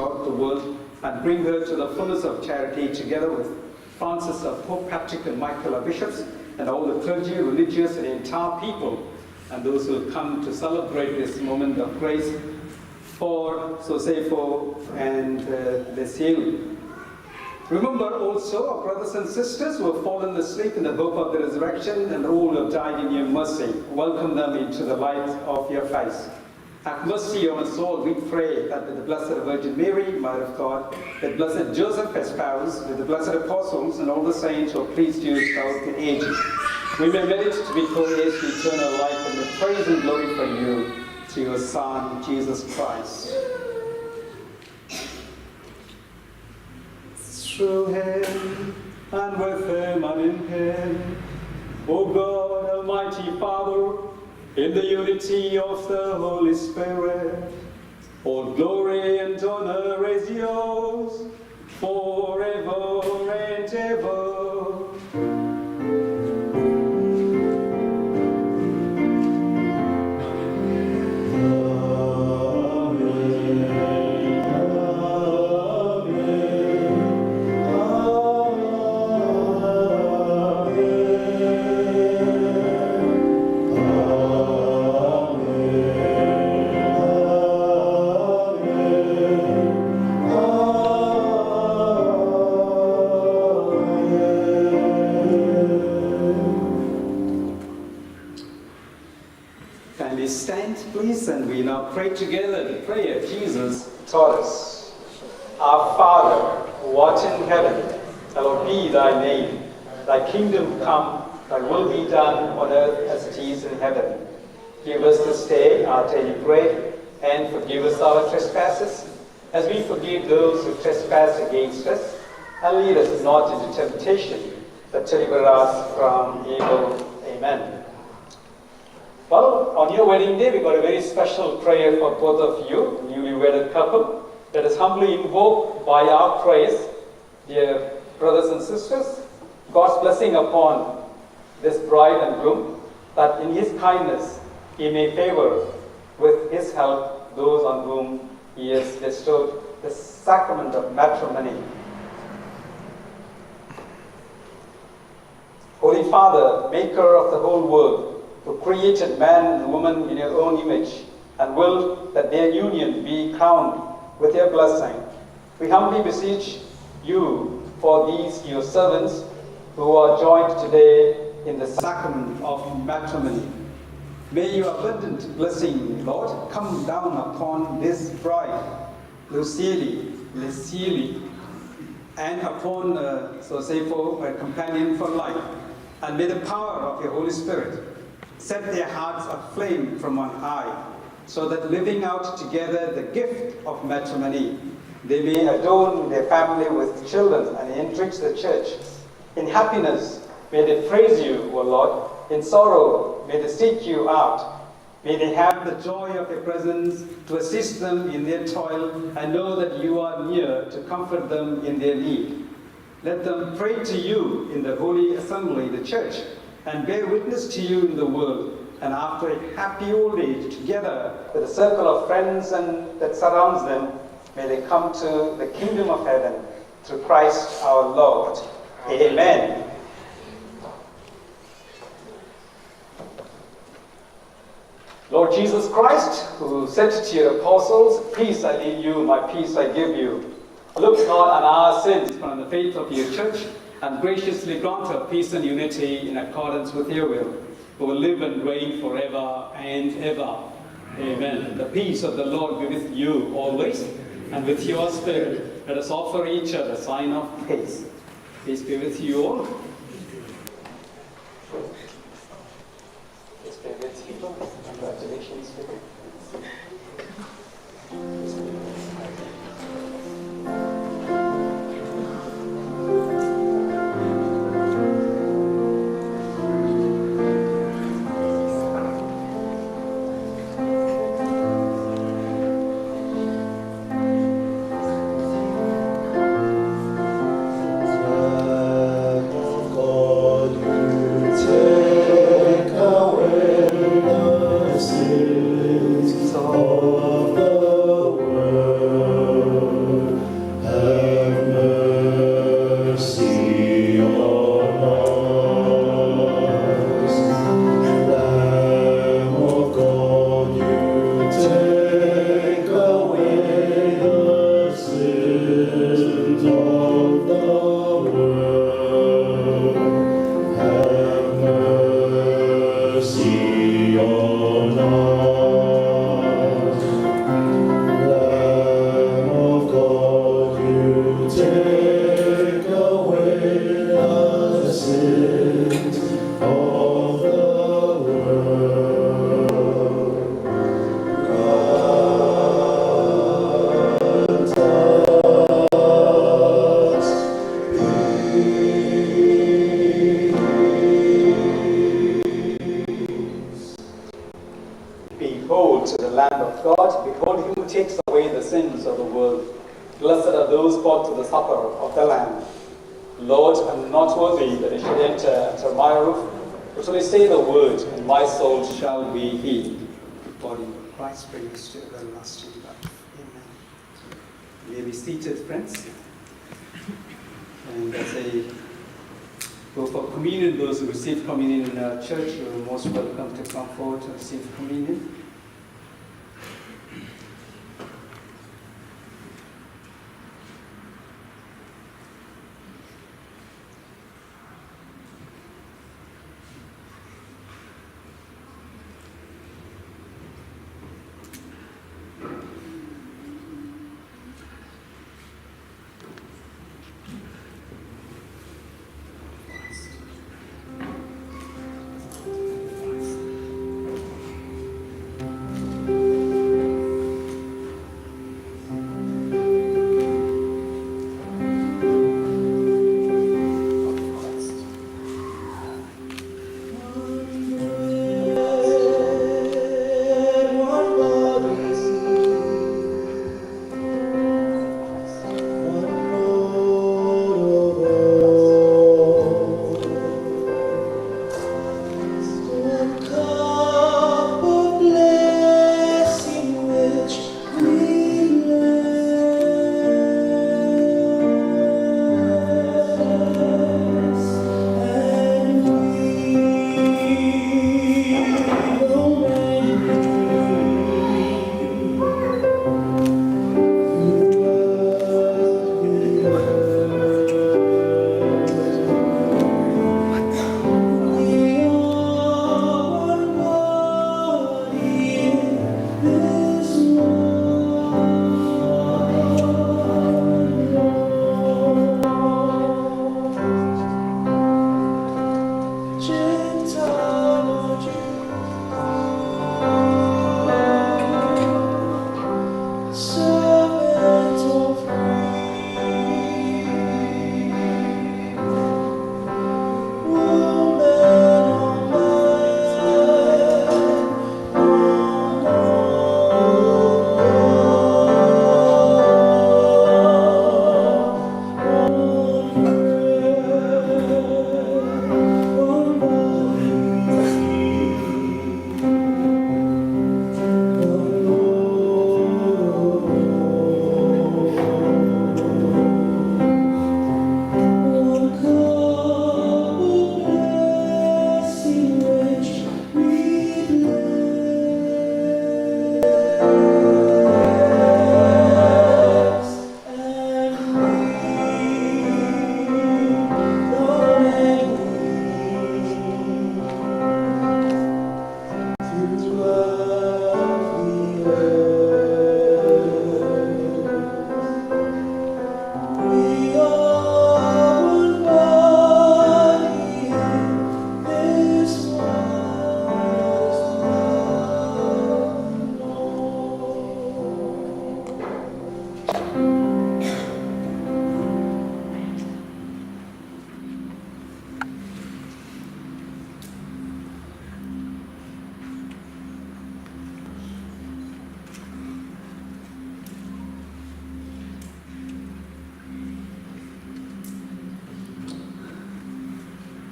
throughout the world and bring her to the fullness of charity, together with Francis, Pope Patrick, and Michael, our bishops, and all the clergy, religious, and the entire people, and those who have come to celebrate this moment of grace for Sosefo and Lesiel. Remember also our brothers and sisters who have fallen asleep in the hope of the resurrection, and all who have died in your mercy. Welcome them into the light of your face. Have mercy on us all, we pray, that with the Blessed Virgin Mary, Mother of God, with Blessed Joseph, her spouse, with the blessed apostles, and all the saints who are pleased to you throughout the ages, we may merit to be co-heirs to eternal life, and with praise and glory for you, to your Son, Jesus Christ. Through him, and with him, and in him, O God, Almighty Father, in the unity of the Holy Spirit, all glory and honor is yours, forever and ever. And we now pray together the prayer Jesus taught us. Our Father, who art in heaven, hallowed be thy name. Thy kingdom come, thy will be done on earth as it is in heaven. Give us this day our daily bread, and forgive us our trespasses, as we forgive those who trespass against us. And lead us not into temptation, but deliver us from evil. Amen. Well, on your wedding day, we got a very special prayer for both of you, newly wedded couple. Let us humbly invoke by our prayers, dear brothers and sisters, God's blessing upon this bride and groom, that in his kindness he may favor with his help those on whom he has bestowed the sacrament of matrimony. Holy Father, maker of the whole world, who created man and woman in your own image, and willed that their union be crowned with your blessing, we humbly beseech you for these your servants who are joined today in the sacrament of matrimony. May your abundant blessing, Lord, come down upon this bride, Lesiel, and upon Sosefo, her companion for life, and may the power of your Holy Spirit set their hearts aflame from on high, so that living out together the gift of matrimony, they may adorn their family with children and enrich the church. In happiness, may they praise you, O Lord. In sorrow, may they seek you out. May they have the joy of your presence to assist them in their toil, and know that you are near to comfort them in their need. Let them pray to you in the holy assembly, the church, and bear witness to you in the world, and after a happy old age, together with a circle of friends and that surrounds them, may they come to the kingdom of heaven through Christ our Lord. Amen. Lord Jesus Christ, who said to your apostles, "Peace I leave you, my peace I give you," look not on our sins, but on the faith of your church, and graciously grant her peace and unity in accordance with your will, who will live and reign forever and ever. Amen. The peace of the Lord be with you always, and with your spirit. Let us offer each other a sign of peace. Peace be with you all. Peace be with you. Congratulations. Blessed are those called to the supper of the Lamb. Lord, I'm not worthy that I should enter under my roof, but only say the word, and my soul shall be healed. Body of Christ brings to everlasting life. Amen. You may be seated, friends. And as I go for communion, those who receive communion in our church, you are most welcome to come forward to receive communion.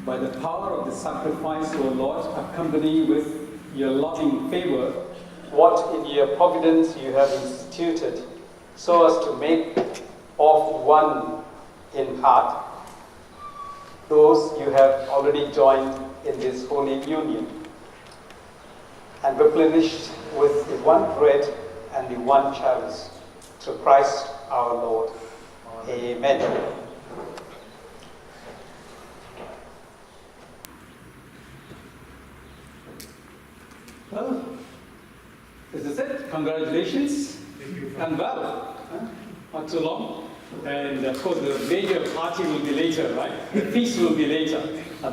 By the power of the sacrifice, O Lord, accompany with your loving favor what in your providence you have instituted, so as to make of one in heart those you have already joined in this holy union, and replenished with the one bread and the one chalice, through Christ our Lord. Amen. Well, this is it. Congratulations. And well, not too long. And of course, the major party will be later, right? The feast will be later.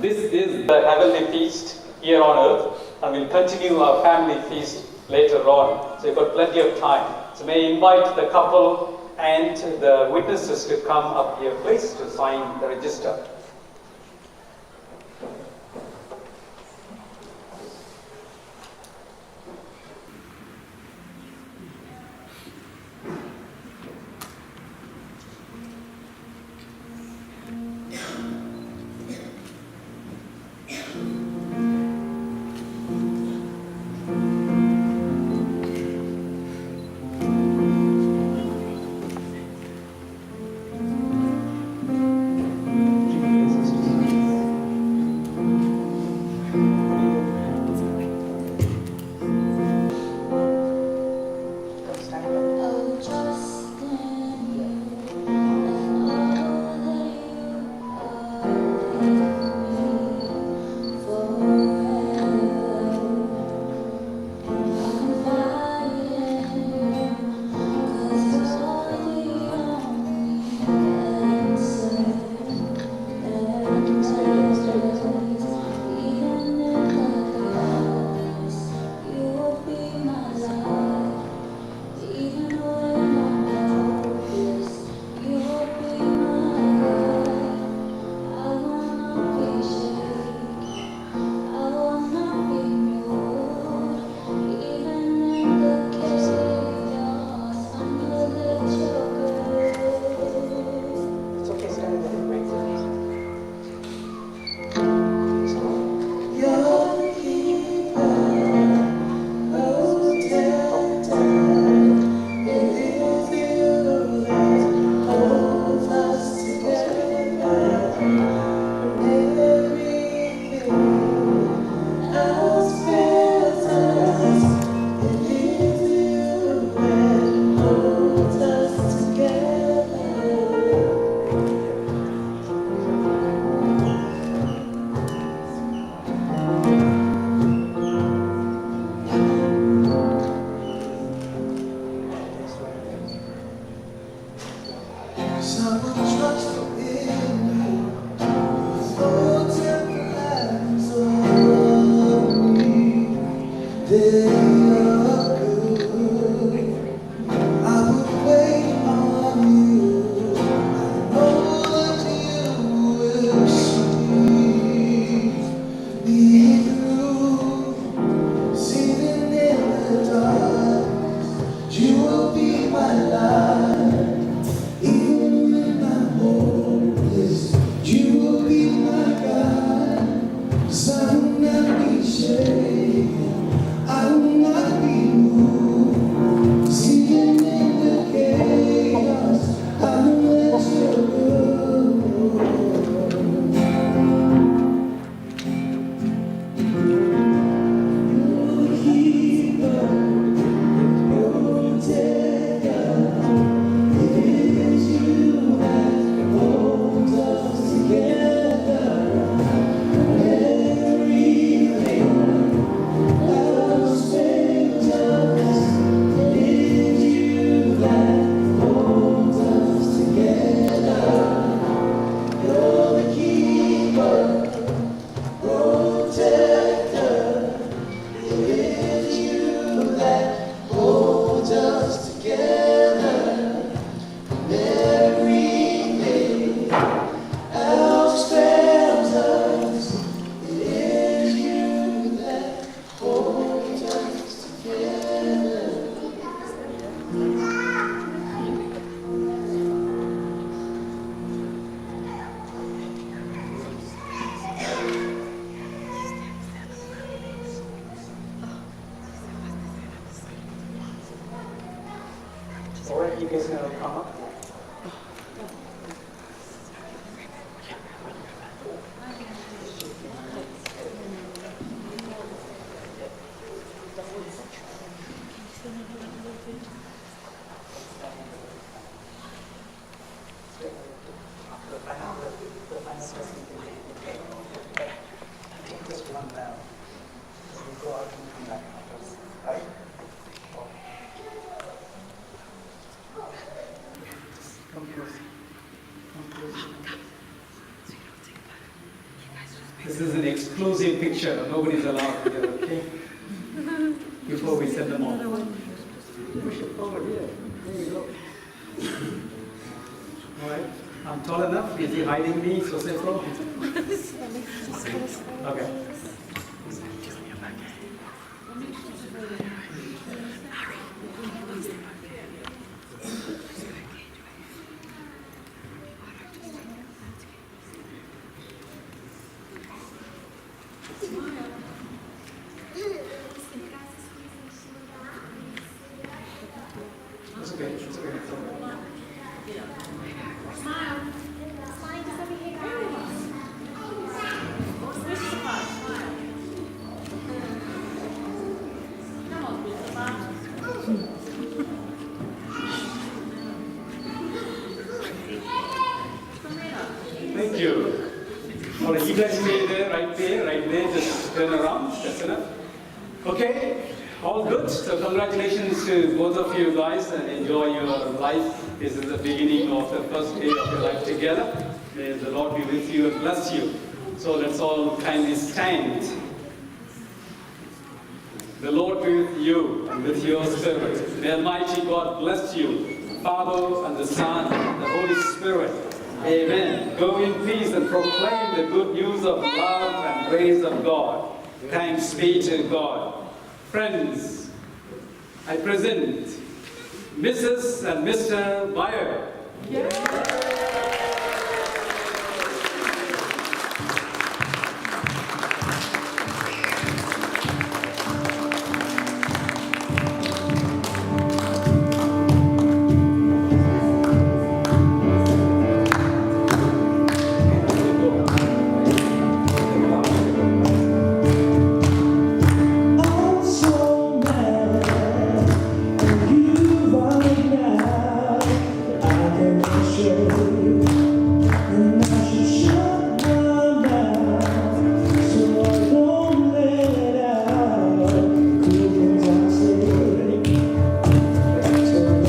This is the heavenly feast here on earth, and we'll continue our family feast later on. So you've got plenty of time. So may I invite the couple and the witnesses to come up here, please, to sign the register. Alright, you guys gonna come up? This is an exclusive picture. Nobody's allowed here, okay? Before we send them off. Push it forward here. There you go. All right. I'm tall enough. Is he hiding me? So say so. Okay. It's okay. It's okay. It's okay. Thank you. All right, you guys stay there, right there. Just turn around. That's enough. Okay, all good. So congratulations to both of you guys and enjoy your life. This is the beginning of the first day of your life together. May the Lord be with you and bless you. So let's all kindly stand. The Lord be with you and with your spirit. May Almighty God bless you, Father and the Son and the Holy Spirit. Amen. Go in peace and proclaim the good news of love and grace of God. Thanks be to God. Friends, I present Mrs. and Mr. Meyer.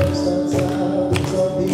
Sometimes it's all the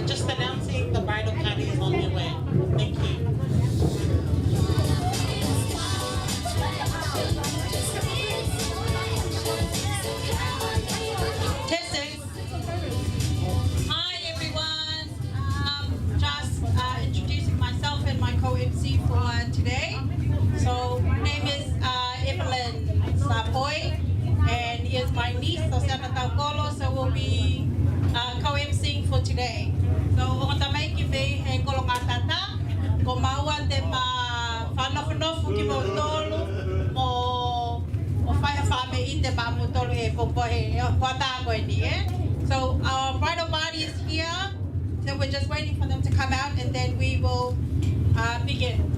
Just announcing the bridal party is on the way. Thank you. Testing. Hi everyone. Just introducing myself and my co-MC for today. So my name is Evelyn Sapoy, and here's my niece, Sosana Taukolo, so we'll be co-MCing for today. So o tamay ki be e kolokatata ko maua te ma whanofu ki mo tolu o whai whame I te ma mo tolu e popohe whata koe ni So our bridal party is here, so we're just waiting for them to come out and then we will begin.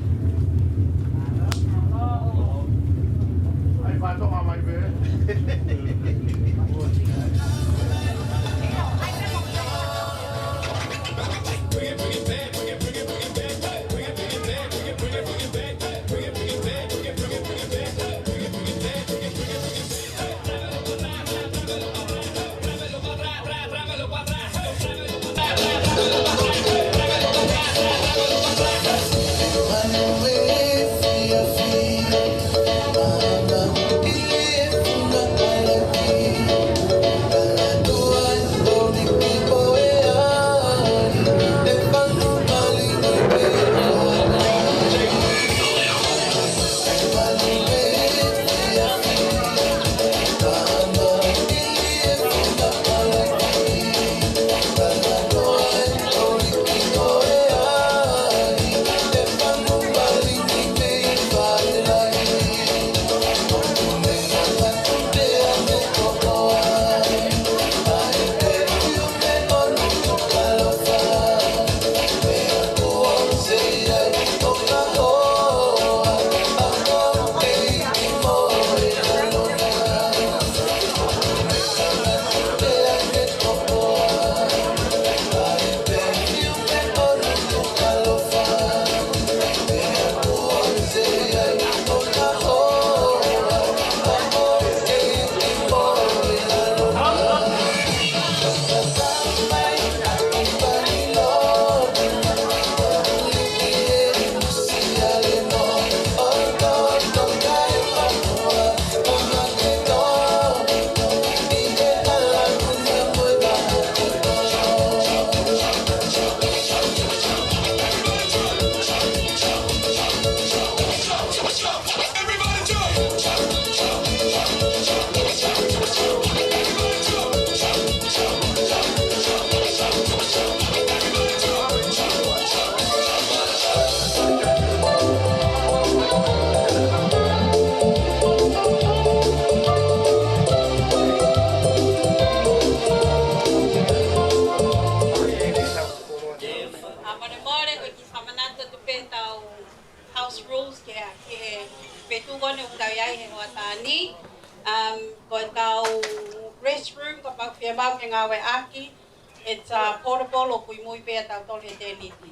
Ko tau restroom ko pag whia mau ke ngawe aki. It's portable o kui mui pia tau tole te niti.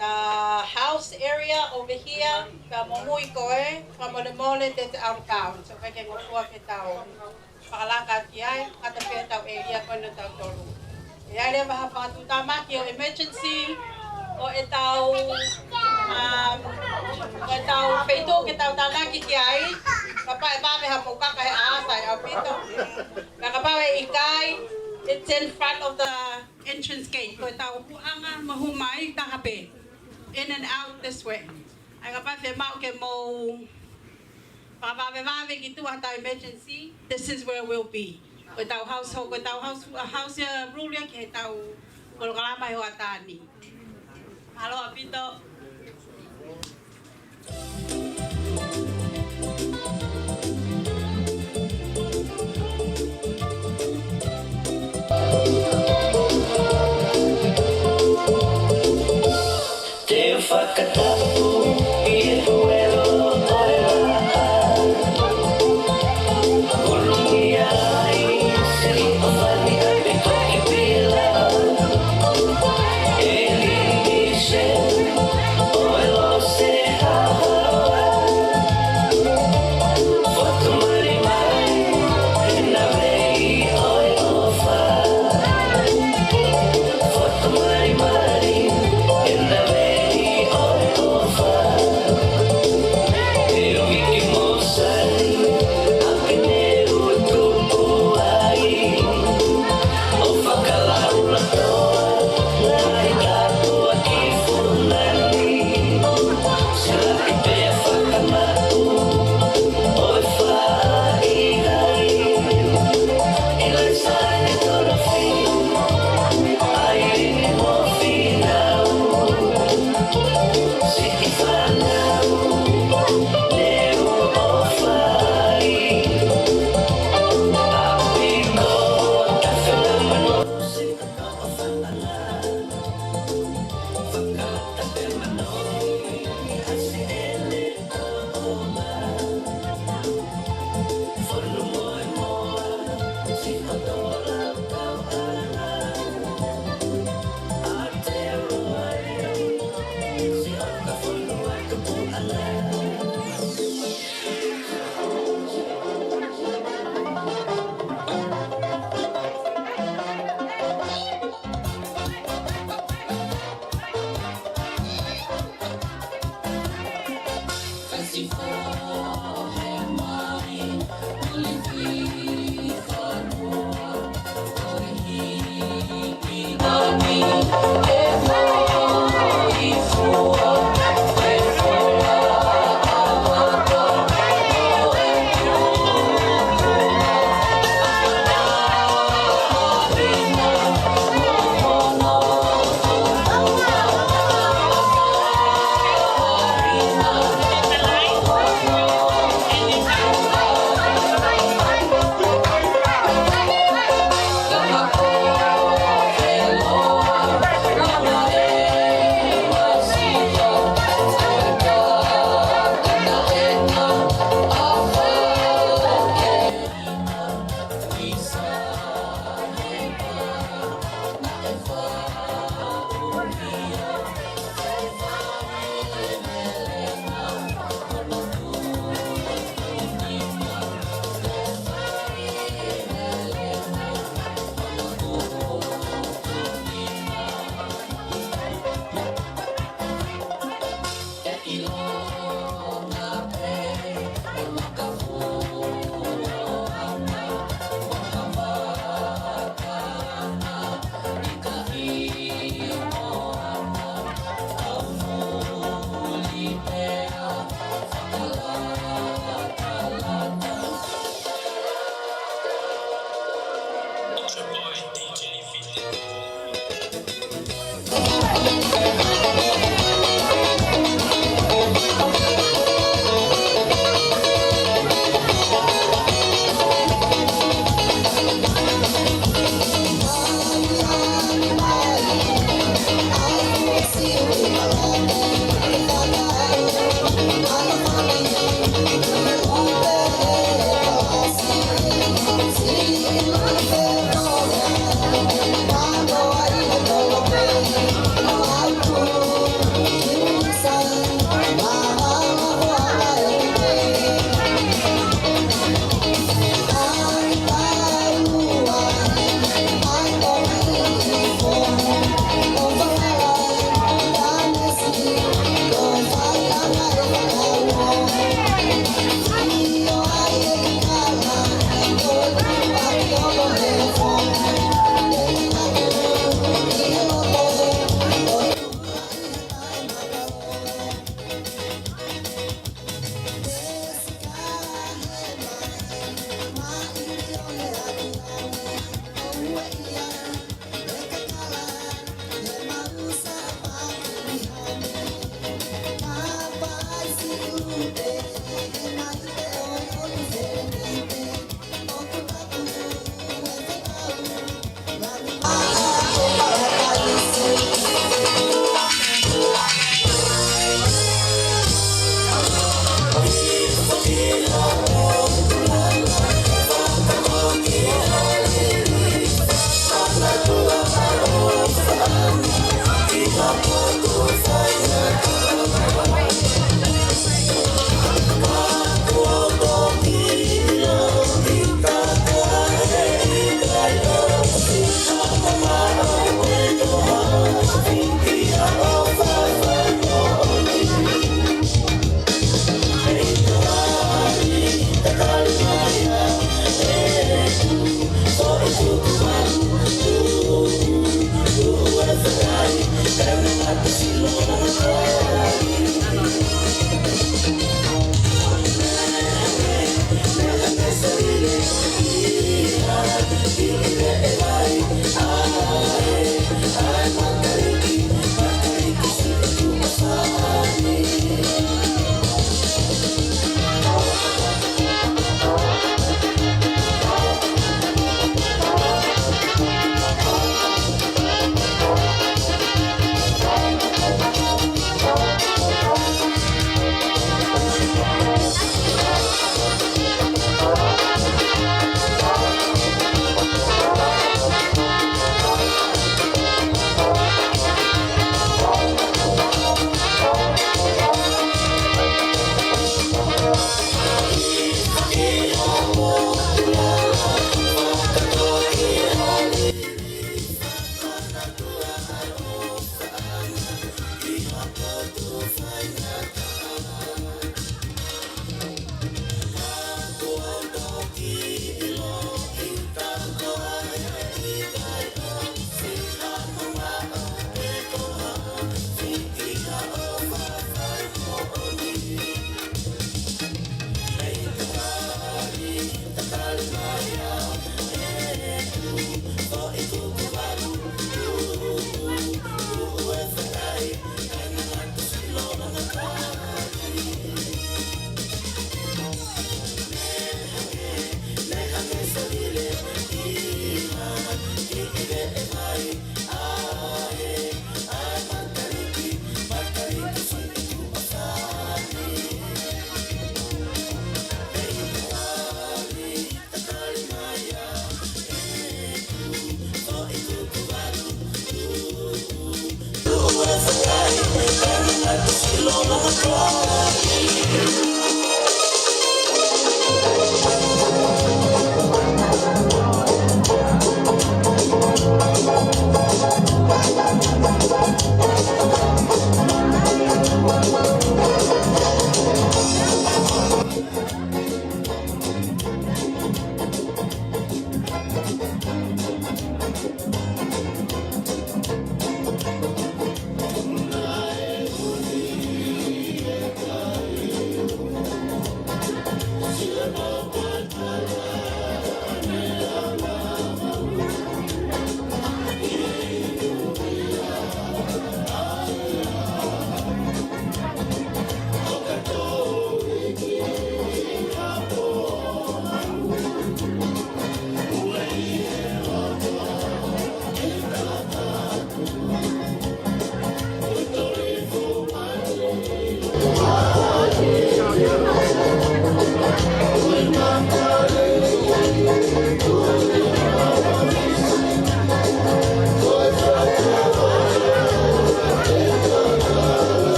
The house area over here, ka momui koe, ka mole mole te out of town. So kake ngofua ke tau pakalaka ki ai, kata pia tau area koe na tau tolu. E ai le maha patu tamaki o emergency, o e tau peito ke tau tanaki ki ai, kapa e mame ha pokaka he aasa e au pito. Kapa e ikai, it's in front of the entrance gate. Ko e tau puanga mahumai tahape. In and out this way. Ai kapa fe mau ke mo ki tu hata emergency. This is where we'll be. Ko tau house rule ke tau kolkalama ho atani. Halo apito. Fakatapu i huelo Colombia Serito Fani Abito Kipila Elishe Oelo Seha Foto Marimai Enavei Oelo Fa Foto Marimai Enavei Oelo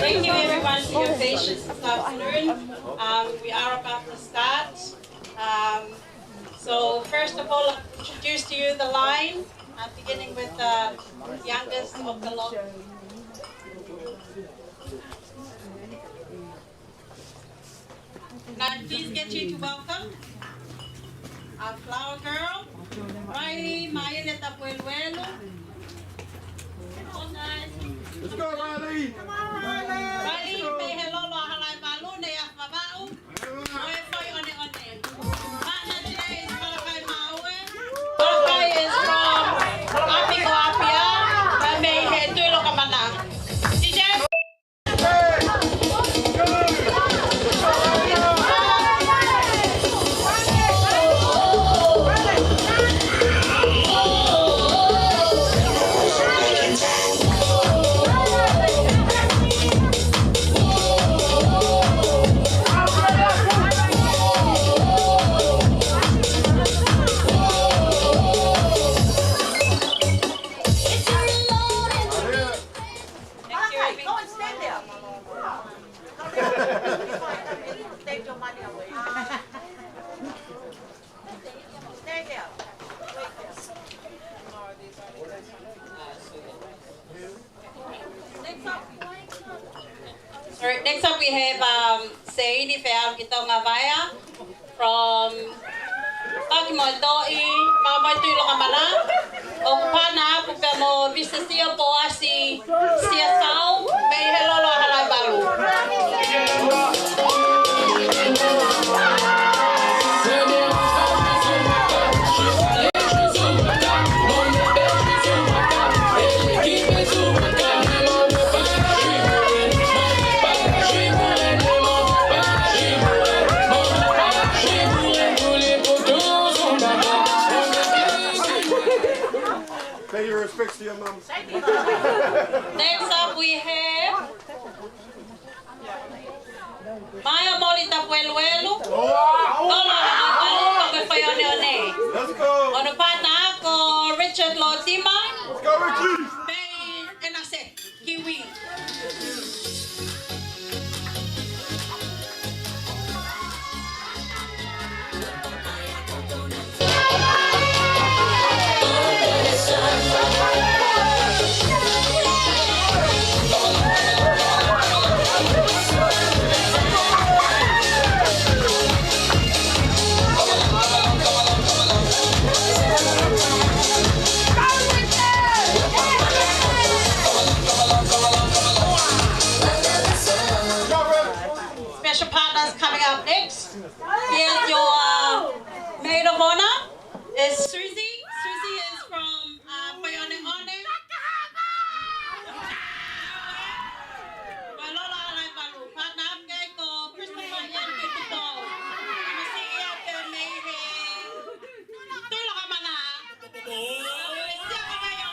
Thank you everyone for your patience this afternoon. We are about to start. So first of all, I'll introduce to you the line, beginning with the youngest of the lot. Now please get you to welcome our flower girl, Riley Maile Tapueluelo. Let's go, Riley! Riley, may hello lo halai balu ne ya babau. Oi foi one one. Mana today is Malakai Maue. Malakai is from Apiko Apia. May he tuilo kamana. DJ. Alright, next up we have Saini Feal Kitong Avaya from Pakimodoi, Pamoy Kamala. Okupana, Pukamo, Visasio Poasi, Siasao, May Hello Halabalu. Pay your respects to your mom. Next up we have Maya Molita Pueluelu. Let's go! Ono pana ko Richard Lotima. Let's go, Ricky! May enase Kiwi. Special partners coming up next. Here's your maid of honor. Is Susie. Susie is from Koyone One. Walola alai balu. Partner ke ko Christopher Yan Kituto. Masi iya ke maybe. Tulo ka mana. Siya ka kayo.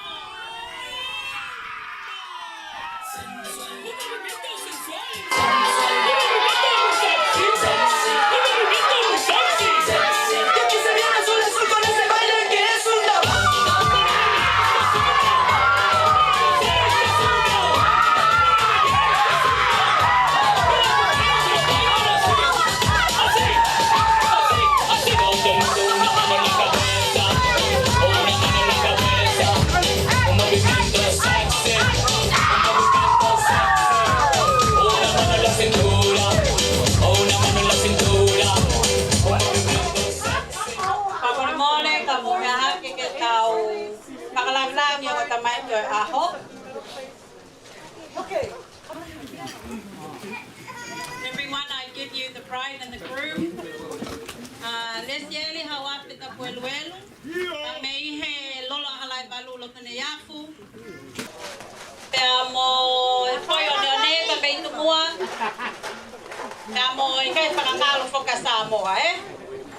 Everyone, I give you the bride and the groom. Les yeli hawa pita pueluelu. Mei he lola halai balu lo tene yafu. Te amo e foi o neoneta bei tumua. Te amo e kai panangalo foka Samoa, eh?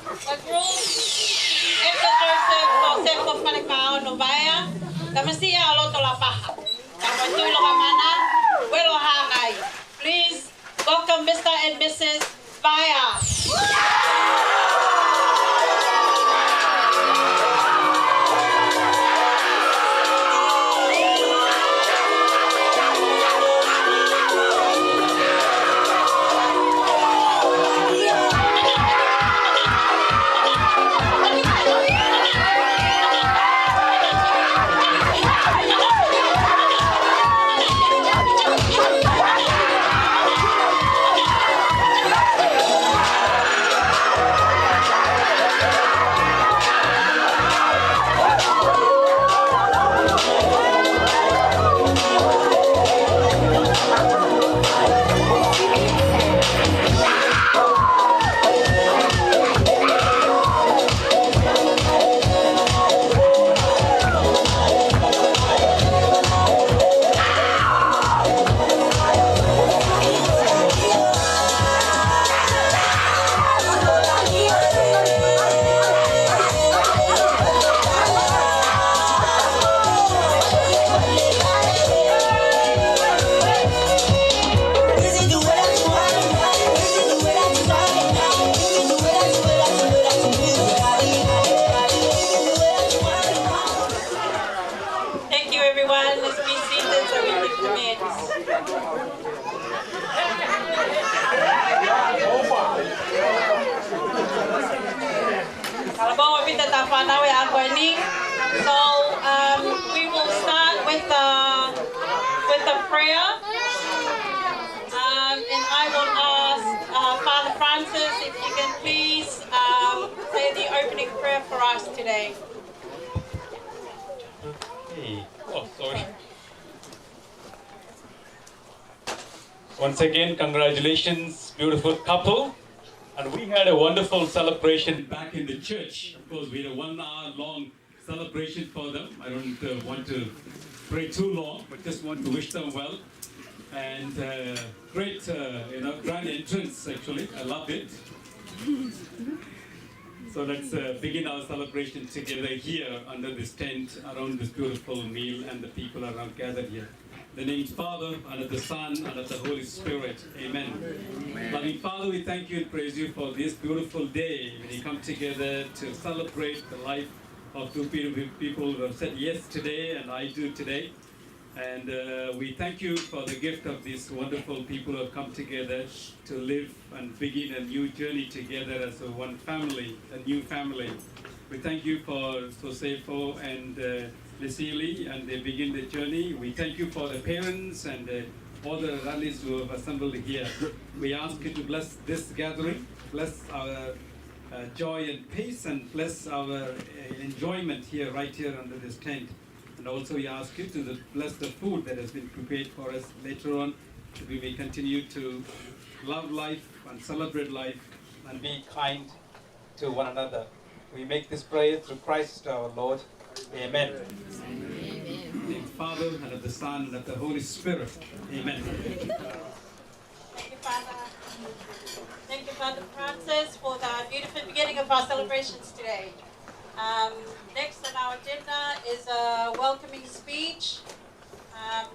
The groom, Esta Joseph, Joseph of Manukau, Novaya. Tamasia aloto la paha. Tamatua lo kamana. Welo hangai. Please welcome Mr. and Mrs. Vaya. So we will start with a prayer, and I will ask Father Francis if you can please say the opening prayer for us today. Hey. Oh, sorry. Once again, congratulations, beautiful couple. And we had a wonderful celebration back in the church. Of course, we had a 1 hour long celebration for them. I don't want to pray too long, but just want to wish them well. And great, grand entrance actually. I loved it. So let's begin our celebration together here under this tent around this beautiful meal and the people around gathered here. In the name of the Father, and of the Son, and of the Holy Spirit. Amen. Amen. Loving Father, we thank you and praise you for this beautiful day when you come together to celebrate the life of two people who have said yes today, and I do today. And we thank you for the gift of these wonderful people who have come together to live and begin a new journey together as a one family, a new family. We thank you for Josefo and Leslie, and they begin the journey. We thank you for the parents and all the rallies who have assembled here. We ask you to bless this gathering, bless our joy and peace, and bless our enjoyment here, right here under this tent. And also we ask you to bless the food that has been prepared for us later on, so we may continue to love life and celebrate life and be kind to one another. We make this prayer through Christ our Lord. Amen. In the name of the Father, and of the Son, and of the Holy Spirit. Amen. Thank you, Father. Thank you, Father Francis, for the beautiful beginning of our celebrations today. Next on our agenda is a welcoming speech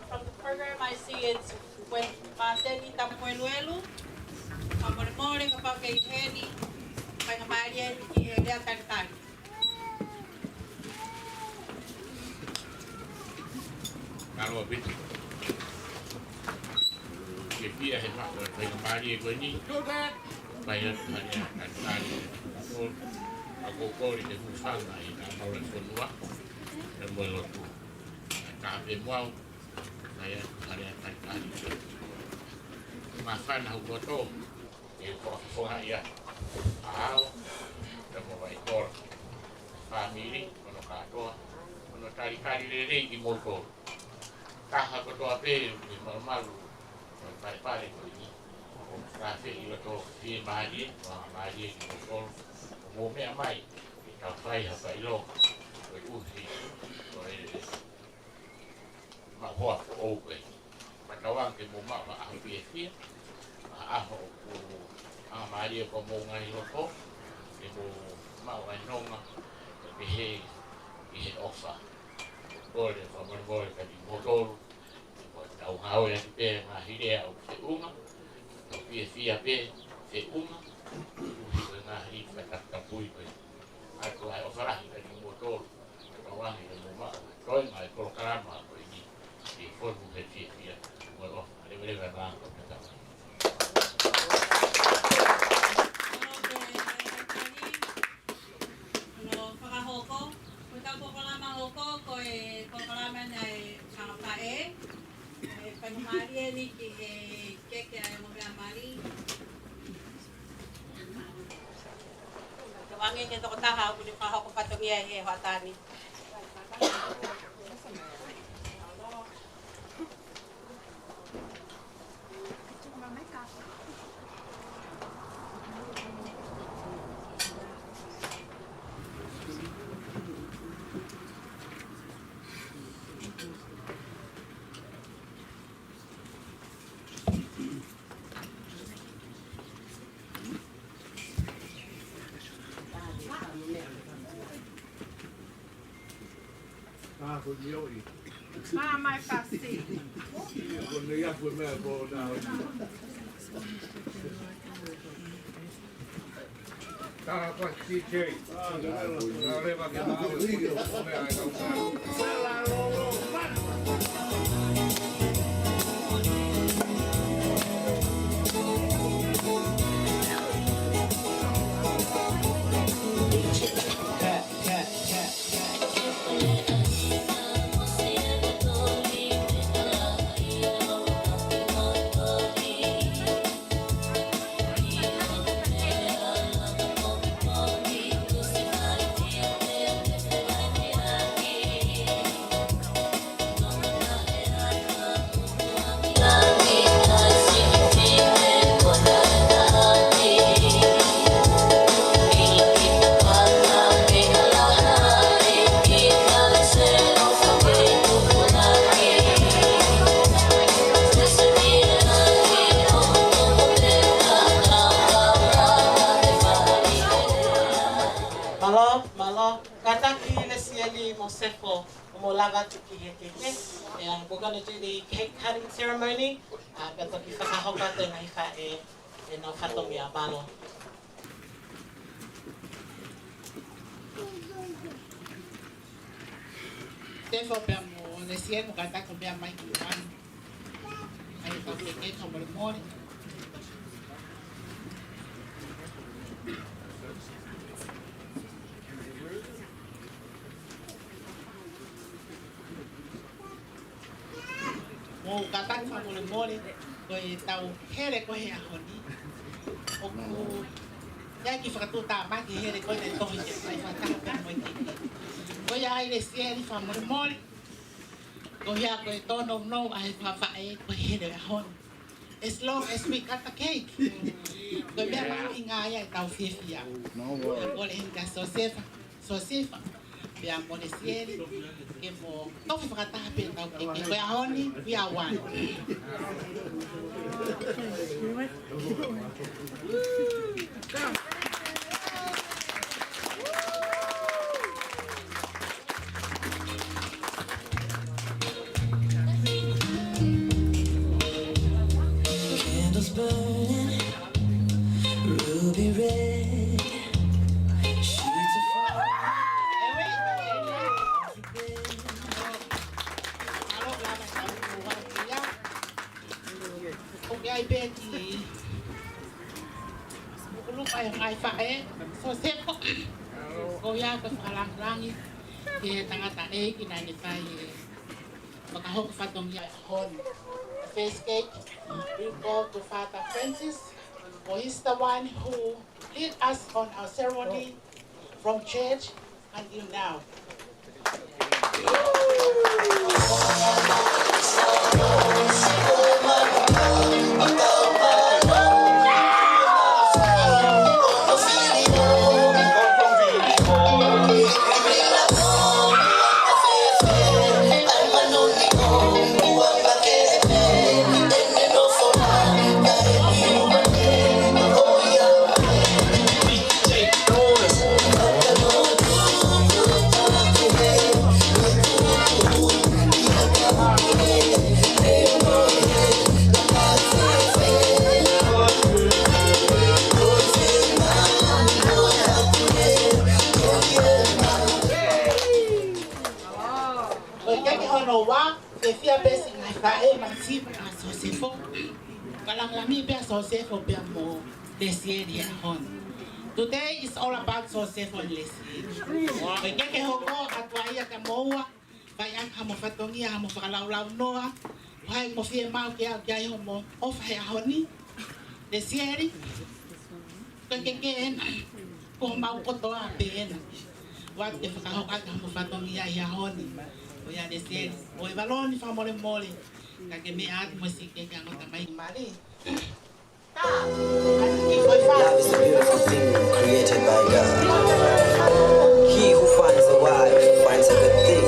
from the program. I see it's Pateni tapueluelu, pamoremore kapag kay Heni, pangamalyan ni Elia Tantan. Kalau begitu, dia hebat pangamalyan ko ni. Bayar hanya Tantan. Aku kau di Busan lah, ini kalau semua dan belum. Kami mau saya ada Tantan. Makan aku tu, kau ya, dan mau ekor family, kalau kau, kalau kali lele di motor, kah aku tu apa, malu, pare ini, kasih itu tu di bahagia di motor, mau mai, kita fly apa ilo, usi, mak buat oke. Matawang ke muma ma ahbiesi aho amaria como ngai loko ke mo ma wa nonga ke he ofa ore fa mo bol ka di motor ko tau hao ya pe ma hidea o se uma to piesi a pe se uma ko na hi ka ta pui ko ako ai ofara ka di motor ko wa ni muma ko mai ko karama ko ni di formu de fiesta. Bueno, libre verdad. Ano pakahoko, punta po ko lamang hoko ko kalaman ay sangapae. Panumari ni keke ay magamari. Tawangin niya ko taha ko di pa ako patungiya hatani. Mai pasti. Quando io fui me po na. Tara kwa CJ. Leva que mal. Come ai We're going to do the cake cutting ceremony. But if I hope I don't know if I know Fatomi Abano. Therefore, I'm going to kanta ko biya mai kuan. Ay ko keke ko mo. Mo kata ko mo ko tau here ko he ahoni. O ku ya ki fakatuta ma ki here ko ne to hi sai fakata mo ki. Ko ya ai le sie di fa mo ko ya ko to no ai fa fa ai ko here ahon. As long as we cut the cake. Ko ya ma inga ya tau fia. No wo. Ko le hinda so sefa. Biar monesieri, que mo, no fue para tapar el tau que fue a honey, we are one. ai beki. Lu ai fae so sepo. Ko ya ko falang-langi. Ke tangata e ki nai fai. Makahok fatong ya hon. Face cake. We go to Father Francis. For he's the one who lead us on our ceremony from church until now. Today is all about Joseph on Leslie. Kaya hoko atwaya kamoa, kaya hamo fatongi hamo fakalaw noa, kaya mo fie mau kaya homo of honi. Leslie, kaya kung mau koto apen, wat ke fakahok hamo fatongi ya honi. Oya Leslie, oy balon fa mole mole, kaya me at musik kaya mo tamay mali. Love is a beautiful thing created by God. He who finds a wife finds a good thing.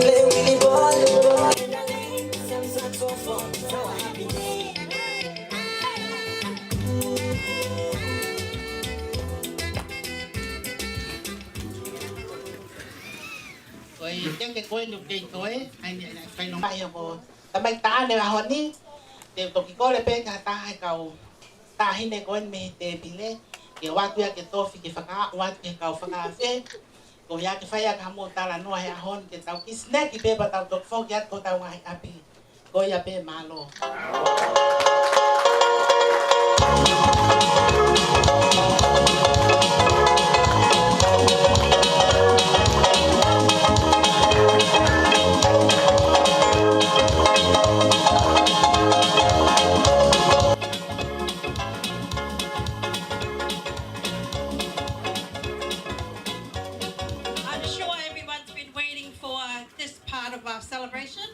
Play with the ball. Rồi chắc cái quên được cái tối anh phải nói bài hồ tao bay ta này là hòn đi để tụi cái là bên ta hay cầu ta hay này quên mê để bị lệ cái wat kia cái tô phi cái phá wat cái cầu phá phê rồi ya cái phải ya cái mô ta là nuôi hay hòn cái tao cái snack cái bê tao đục phô cái tao ngoài api rồi ya bê malo. Celebration.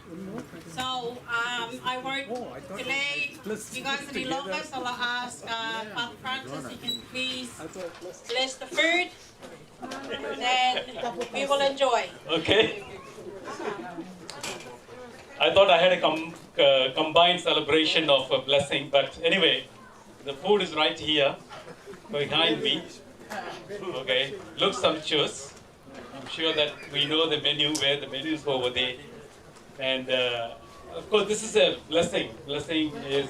So I won't delay you guys any longer, so I'll ask Father Francis, you can please bless the food, then we will enjoy. Okay. I thought I had a combined celebration of a blessing, but anyway, the food is right here behind me. Okay, looks sumptuous. I'm sure that we know the menu, where the menu is over there. And of course, this is a blessing. Blessing is,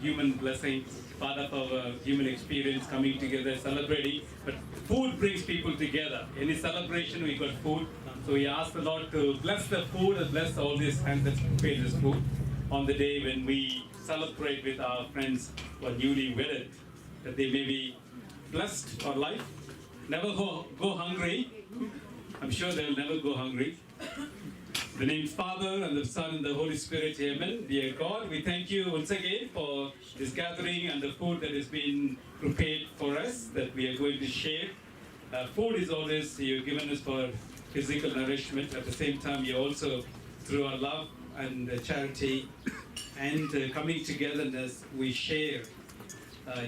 human blessing, part of our human experience, coming together, celebrating. But food brings people together. Any celebration, we got food. So we ask the Lord to bless the food and bless all these hands that prepare this food on the day when we celebrate with our friends who are newly wedded, that they may be blessed for life, never go hungry. I'm sure they'll never go hungry. In the name of the Father, and the Son, and the Holy Spirit, amen. Dear God, we thank you once again for this gathering and the food that has been prepared for us, that we are going to share. Food is always, you've given us for physical nourishment. At the same time, you also, through our love and charity and coming togetherness, we share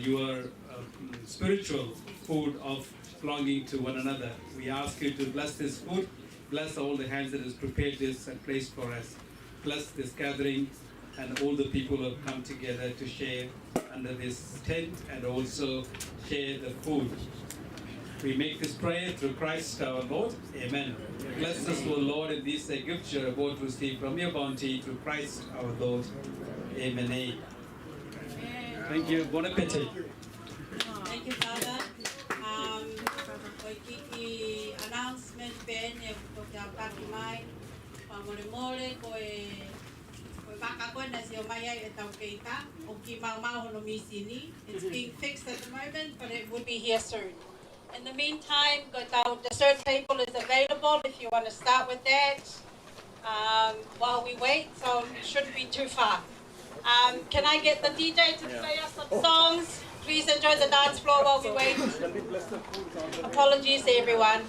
your spiritual food of belonging to one another. We ask you to bless this food. Bless all the hands that has prepared this and placed for us. Bless this gathering and all the people who have come together to share under this tent and also share the food. We make this prayer through Christ our Lord. Amen. Bless us, O Lord, in these gifts you are about to receive from your bounty through Christ our Lord. Amen. Amen. Thank you. Bon appetit. Thank you, Father. Kiki announcement ben e ko te apaki mai pa mole mole ko e baka ko as your maya e tau keita, o ki mau hono misini. It's being fixed at the moment, but it will be here soon. In the meantime, our dessert table is available if you want to start with that while we wait, so it shouldn't be too far. Can I get the DJ to play us some songs? Please enjoy the dance floor while we wait. Apologies to everyone.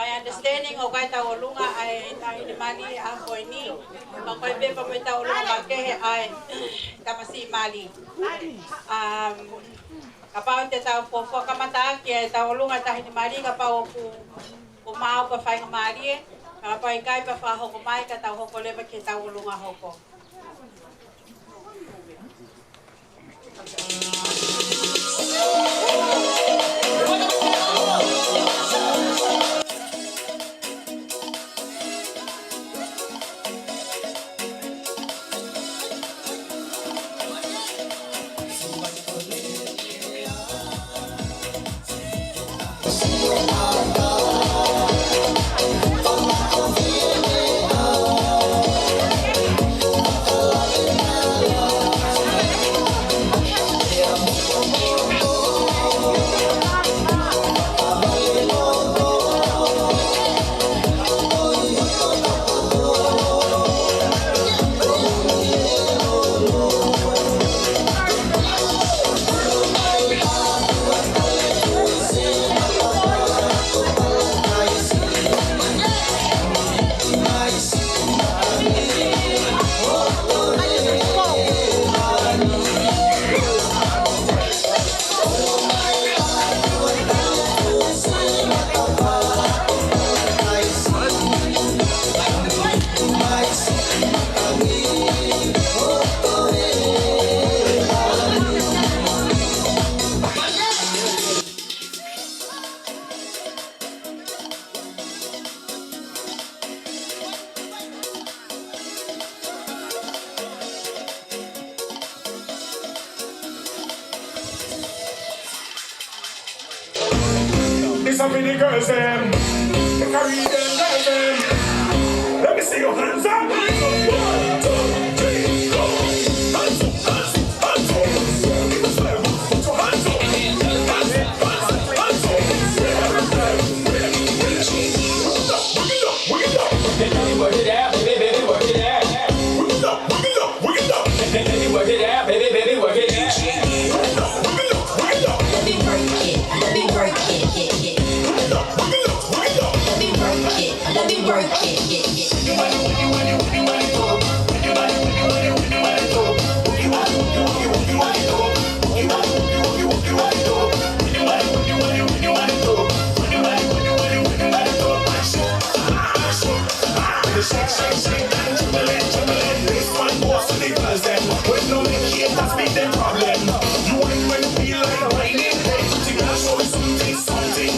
My understanding of kay taulunga ay nahinimali ang koini. Magpaibe pa may taulunga magkehe ay kamasi mali. Kapag te tao po kamata kaya taulunga tahinimali kapag umao pa fay mali. Kapag kay pa fa ho kumai ka tao ko leba kay taulunga ho ko. This up in the girls them, the Caribbean girls them. Let me see your hands up. 1, 2, 3. boss to the girls them. When no make haters beat them problem. You wine when you feel like whining. Hey, pretty girl, show me something, something.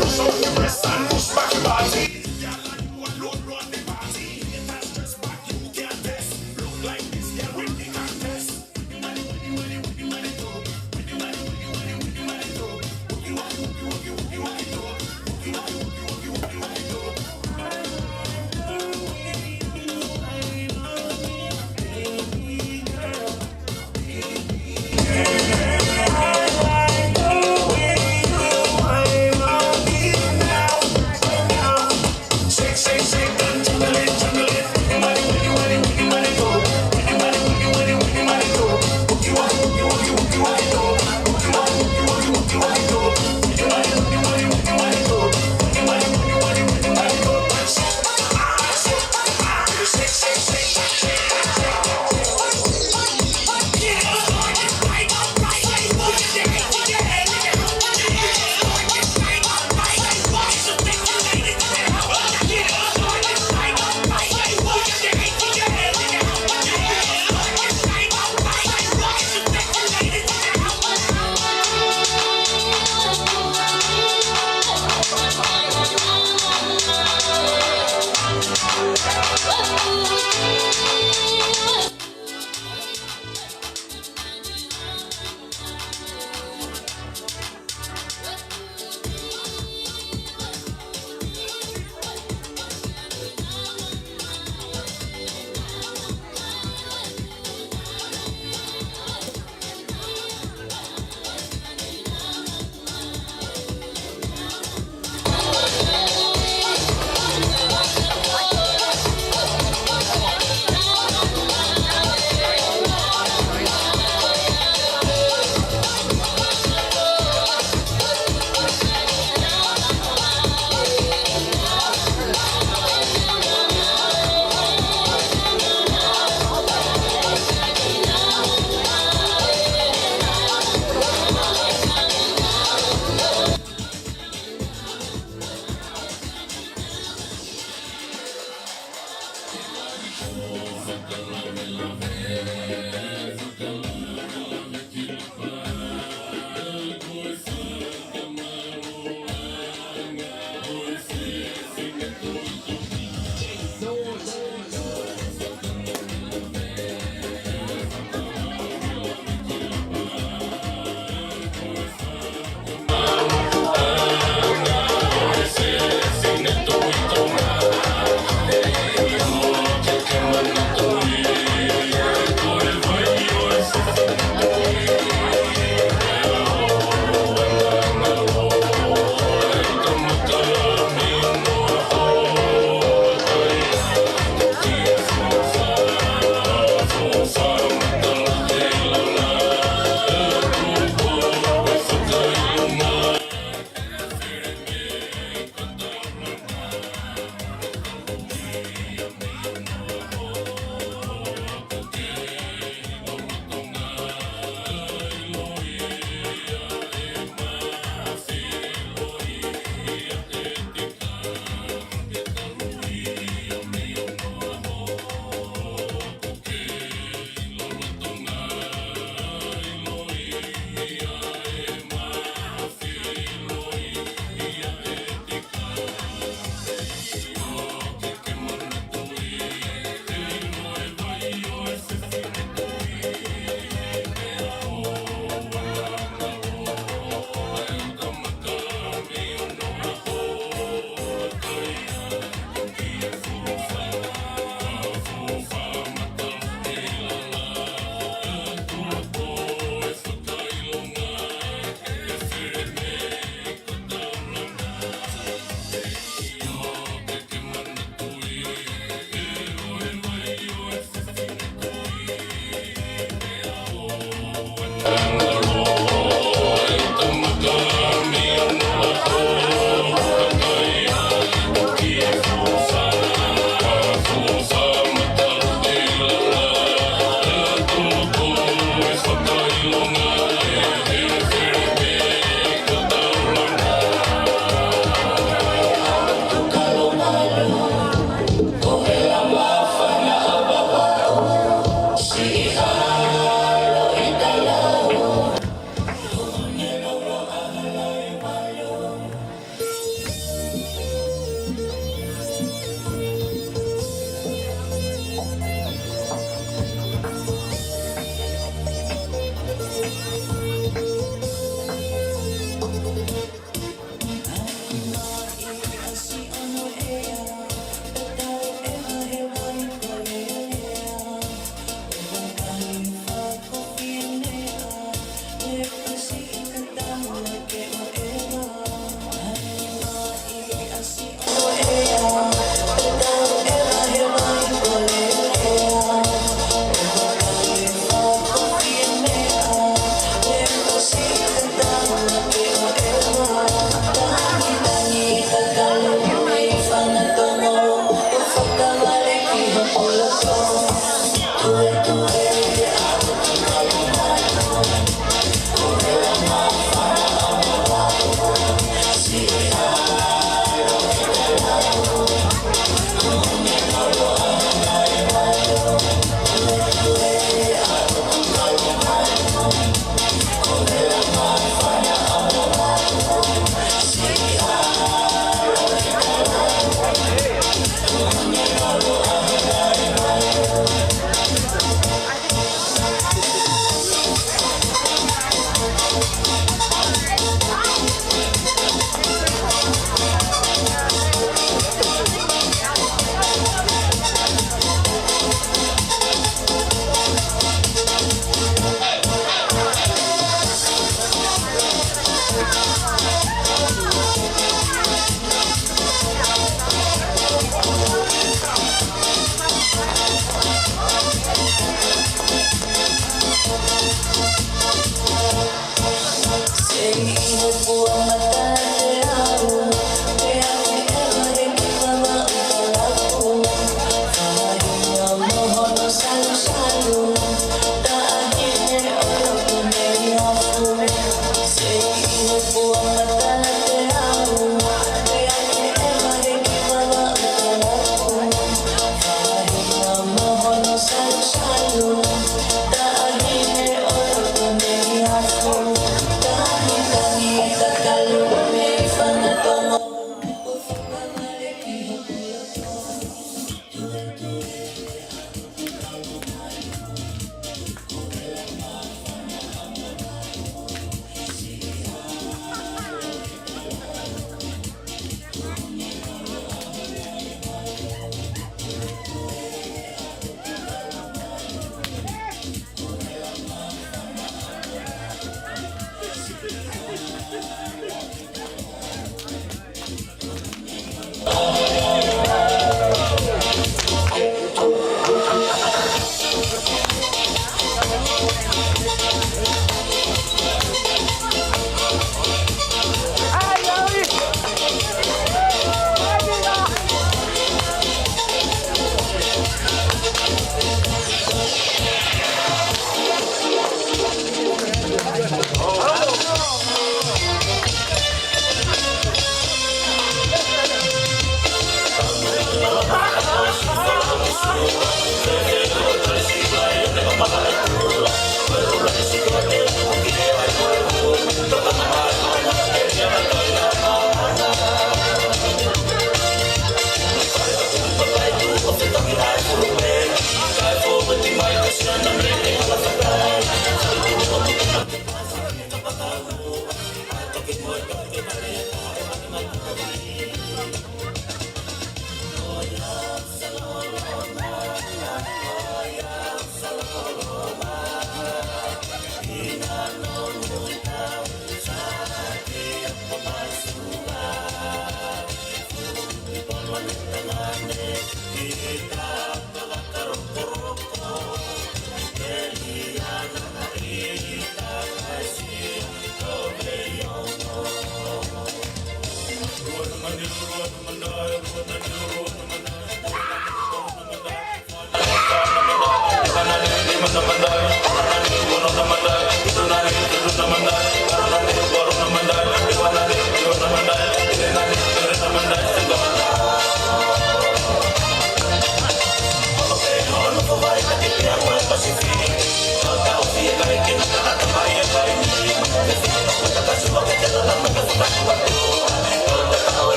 Push out your breast and push back your body. Girl, like you alone run the party. Haters just back, you can't test. Look like this, girl, win the contest.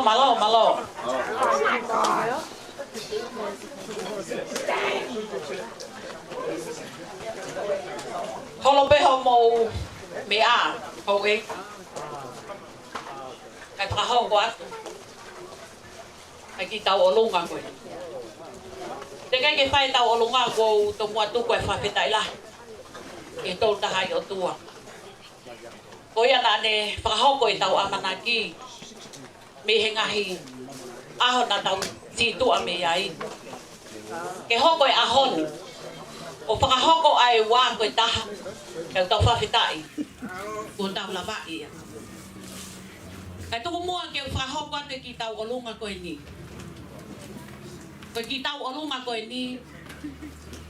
malo. Holo pe ho mo mea ho e. Kai pa ho wa. Kai ki tau o lunga koe. Te kai ke whai tau o lunga ko to mua tu koe whawhetai la. E tau tahai o tua. Ko ia na ne whakahoko i tau amanaki. Me he ngahi. Aho na tau si tua me ai. Ke hoko e ahon. O whakahoko ai wā koe taha. Kau tau whawhetai. Ko tau lawa ia. Kai tuku mua ke whakahoko ate ki tau o lunga koe ni. Koe ki tau o lunga koe ni.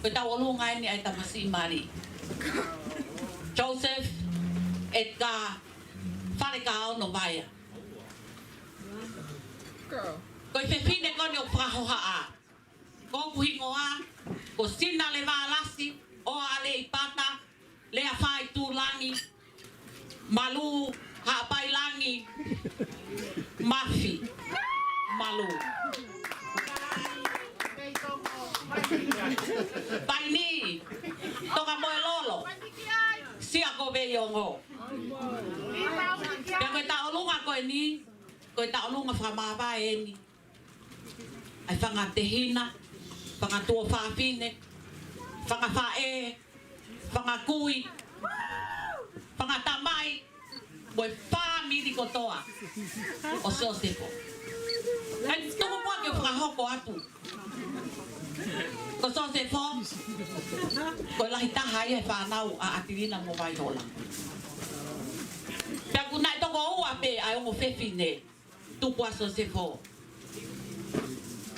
Koe tau o lunga ni ai tamasi mari. Joseph Edgar Farekao no vaya. Koe whewhine kone o whahoha a. Ko kuhingoa, ko sina le wālasi, o ale i pata, lea whai tūlangi, malu haapai langi, mafi, malu. Paini, toka moe lolo, sia ko veyongo. Koe taolunga koe ni, koe taolunga whamawha e ni. Ai whangatehina, whangatua whawhine, whangawhae, whangakui, whangatamai, moe whamiri kotoa o Sosepo. Ai tuku mua ke whakahoko atu. Ko Sosepo, koe lahi taha ia e whanau a atirina mo vai hola. Pea kunai toko ua pe ai ongo whewhine, tuku a Sosepo.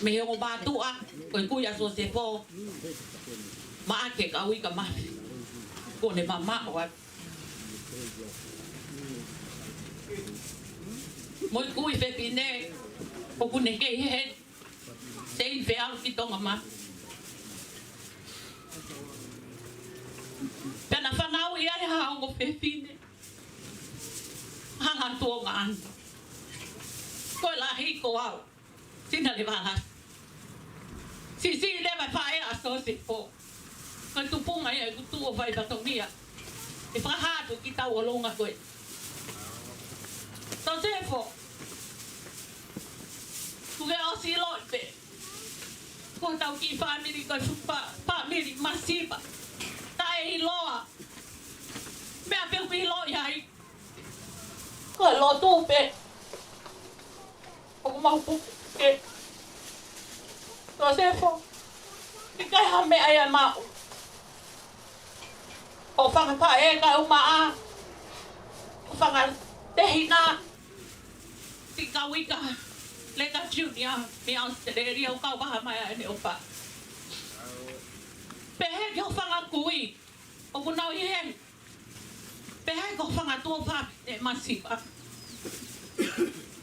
Me he ongo bātua, koe kui a Sosepo, ma ake ka ui ka mahi. Ko ne mama o atu. Moi kui whewhine, o kune kei he, te in whealu ki tonga ma. Pena whanau i are ha ongo whewhine. Hanga tuonga anu. Koe la hiko au. Sina le wahas. Si le vai whae a Sosepo. Koe tupunga ia e kutu o whai batongia. E whahatu ki tau o longa koe. Sosepo. Kuke o si loi pe. Ko tau ki whamiri koe whamiri masipa. Tae i loa. Mea peo ki loi hai. Koe lo tu pe. O kumaupu ke. Sosepo. Ki kai hame ai a mau. O whangapa e kai umaa. O whangatehina. Si kawika. Leka Junior, me Australia, o kau baha mai ane opa. Pehe ki ho whanga kui, o kunau i hen. Pehe ki ho whanga tua papi te masipa.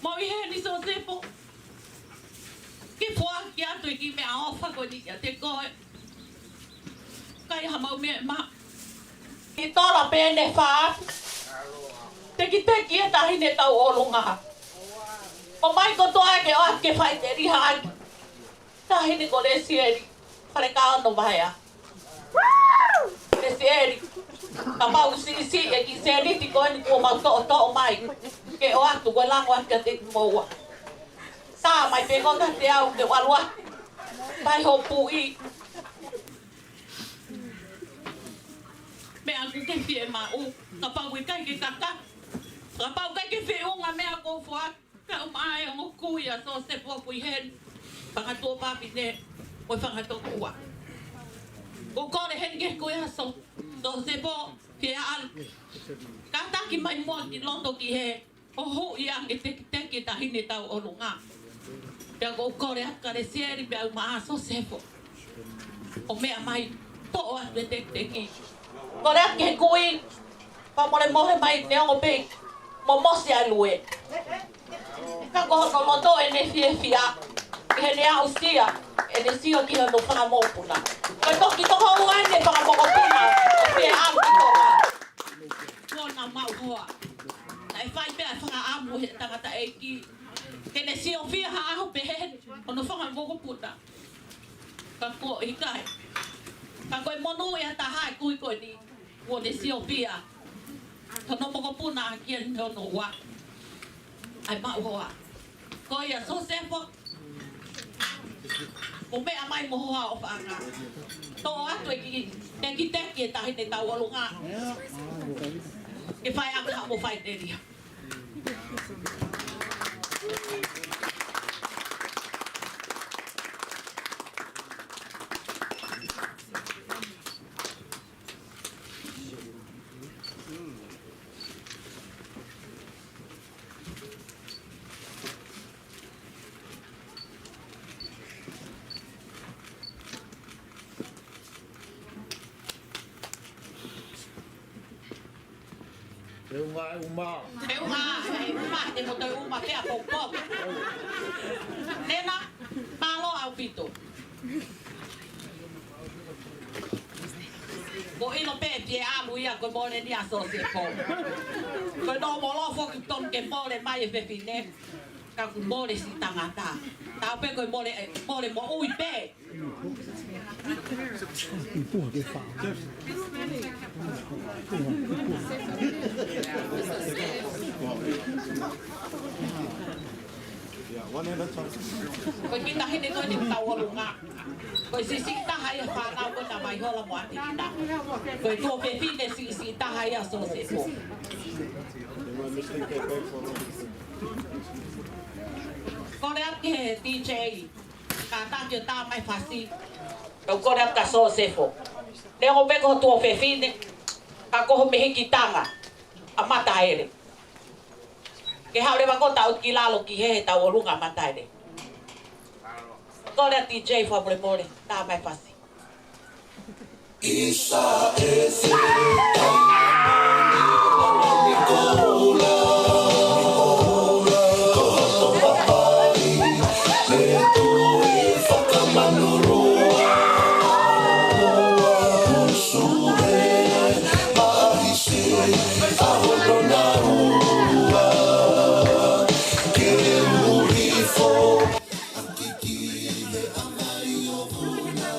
Mau i hen i Sosepo. Ki fua ki atu i ki mea ofa ko ni a te koe. Kai hamau mea ma. Ki tora pene wha. Teki e tahine tau olunga. O mai ko toa ke o ake whai te riha aki. Tahini ko le sieri. Farekao no vaya. Le sieri. Ka mau si e ki sieri ti ko ni ko mau to mai. Ke o atu ko lango ake te moua. Sa mai pe ko te au te walua. Pai ho pui. Me aku ke fie ma u. Ka pau kai ke kaka. Ka pau kai ke fie unga me ako fua. Ka umai o kui a Sosepo kui hen. Whangatua papi ne. O whangatua kua. O kore hen ke kui a Sosepo. Ke al. Ka taki mai mua ki loto ki he. O hu i ange teki tahine tau o lunga. Pea ko kore haka re sieri pea umaa Sosepo. O mea mai to'o atu e teki. Kore hake he kui. Pa mole mohe mai ne ongo pe. Mo mosi ai lue. Ka ko no loto e ne fia. He ne au sia. E ne sio ki no whangamopuna. Ka toki toko ua ne whangamopuna. O pe am ki toka. Kona mau hoa. Nai whai pea whangaamu he tangata e ki. He ne puta. Kako ikai. Kako monu ya tahai kui koi ni. Wo de Ethiopia. Tono moko puna kian tono wa. Ai ma hoa. Ko ya so sefo. Mo me amai mo hoa o fanga. To atu ki te tahi te tau alunga. If I am ha mo fight area. Uma. Te mo te uma te a pop. Nena, malo au pito. Bo ino pe pie alu ia ko mo le ni aso se ko. Ko no mo lo fo ki ton ke mo le mai fe fine. Ka ku mo le si tangata. Ta pe ko mo le mo ui pe. Ko kita hini ko ni tau lunga. Ko si ta hai fa na ko ta mai hola mo ati kita. Ko to pe fine si ta hai aso se ko. Ko le ake DJ. Ka ta ke ta mai fasi. Ko le ka so se fo. Le ho be ko to pe fine. Ka ko me kitanga. Amata ere. Ke haure ba ko tau ki lalo ki he tau lunga matai de. Ko le DJ fa prepare ta mai fasi. Isa ese Nicola Koto papai Le tue whakamanurua Usure Mahise Ahono na ua Ke murifo Antiki le amai o vuna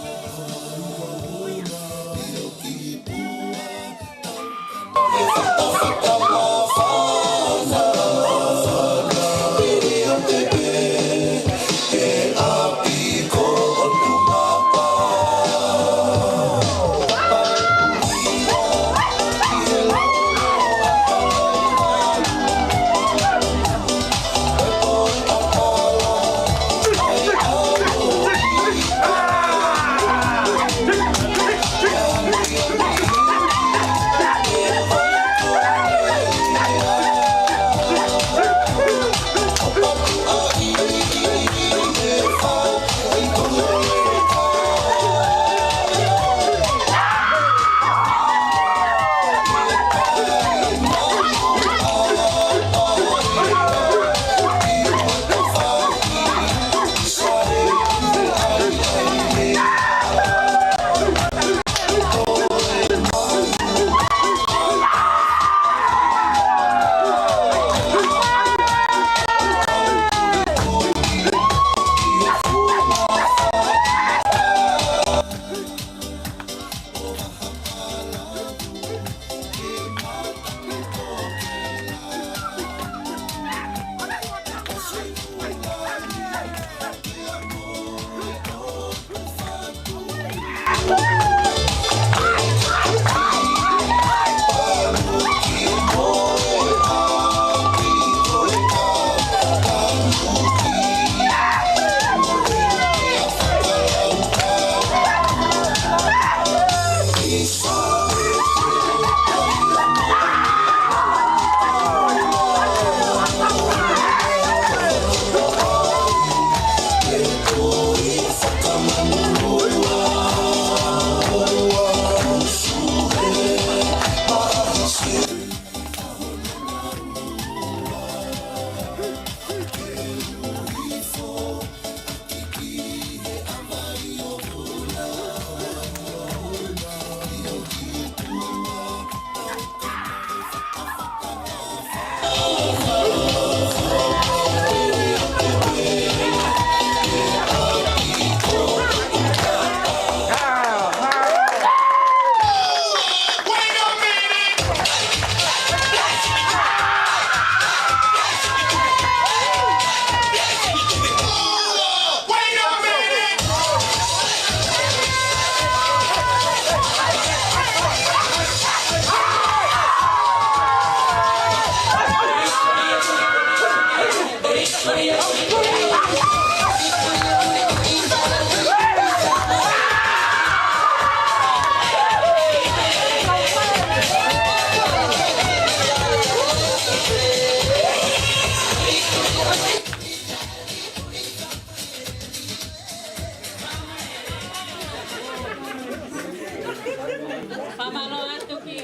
Pamalo ato ki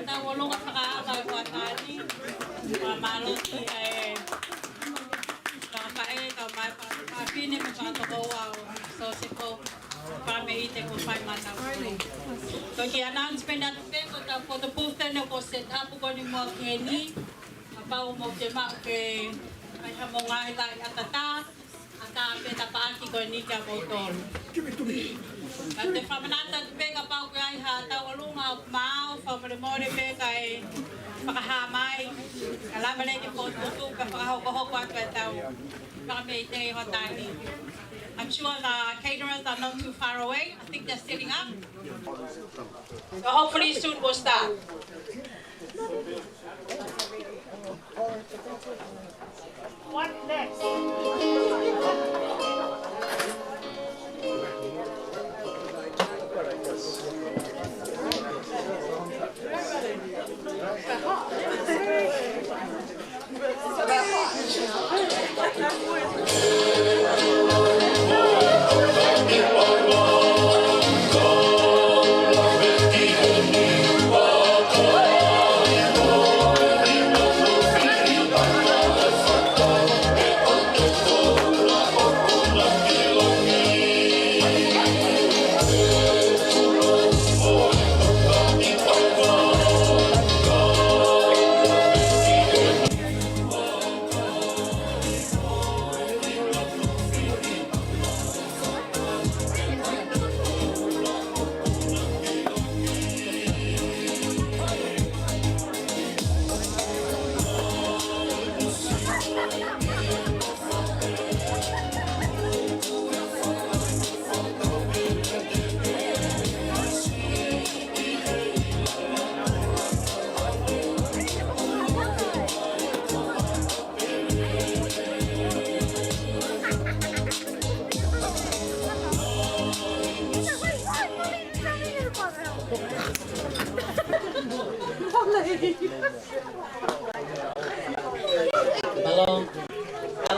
tawolong at saka kawatani. Pamalo ki kakae kamay papine mo sa togawaw. So sipo pameite ko 5 months out. So ki announcement natin ko for the booster na ko set up ko ni mo keni. Apa mo tema ke ay hamonga ila atata. Ata peta paaki ko ni ka motor. At the pamanata pega pa ko ay hata walunga mau pamremore pega ay pakahamay. Alam mo na yung photo ka pakahoko at tao. Pakamete hotani. I'm sure the caterers are not too far away. I think they're setting up. So hopefully soon we'll start. What next?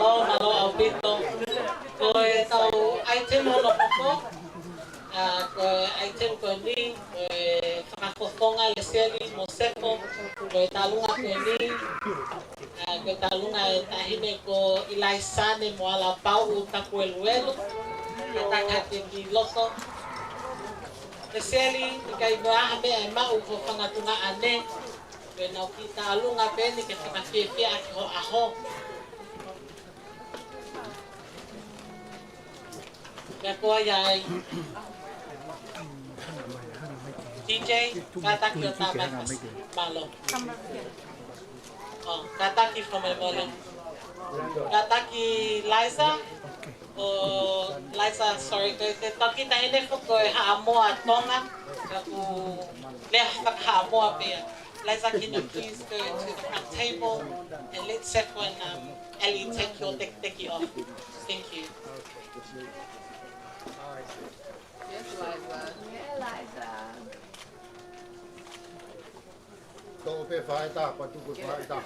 Malo albito. Ko tau item hono ko. Ko item ko ni whakakokonga le seli mo sepo. Ko talunga ko ni ko talunga tahine ko ilaisane mo ala pau takueluelo. Katanga ki loso. Le seli kai noa me ai mau ko whangatuna ane. When kita alunga beni ke whakawhiwhia aki ho aho. Kaya ko ay DJ, kataki o tamas malo. Oh, kataki from my volume. Kataki Liza. O Liza, sorry, ko taki ta ine ko haamo atonga. Kaku leh haamo apia. Liza, can you please go to the front table and let Sefo and Ellie take your deki off. Thank you. Yes, Liza. Yeah, Liza. Don't be fired up, but you could find up.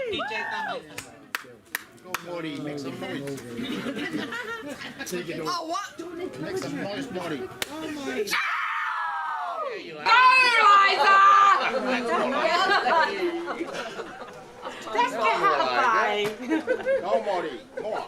DJ Tamay. Go, Morty, make some noise. Take it over. Oh, what? Make some noise, Morty. Oh, my. There you are. Let's get her a bye. Go, Morty. More.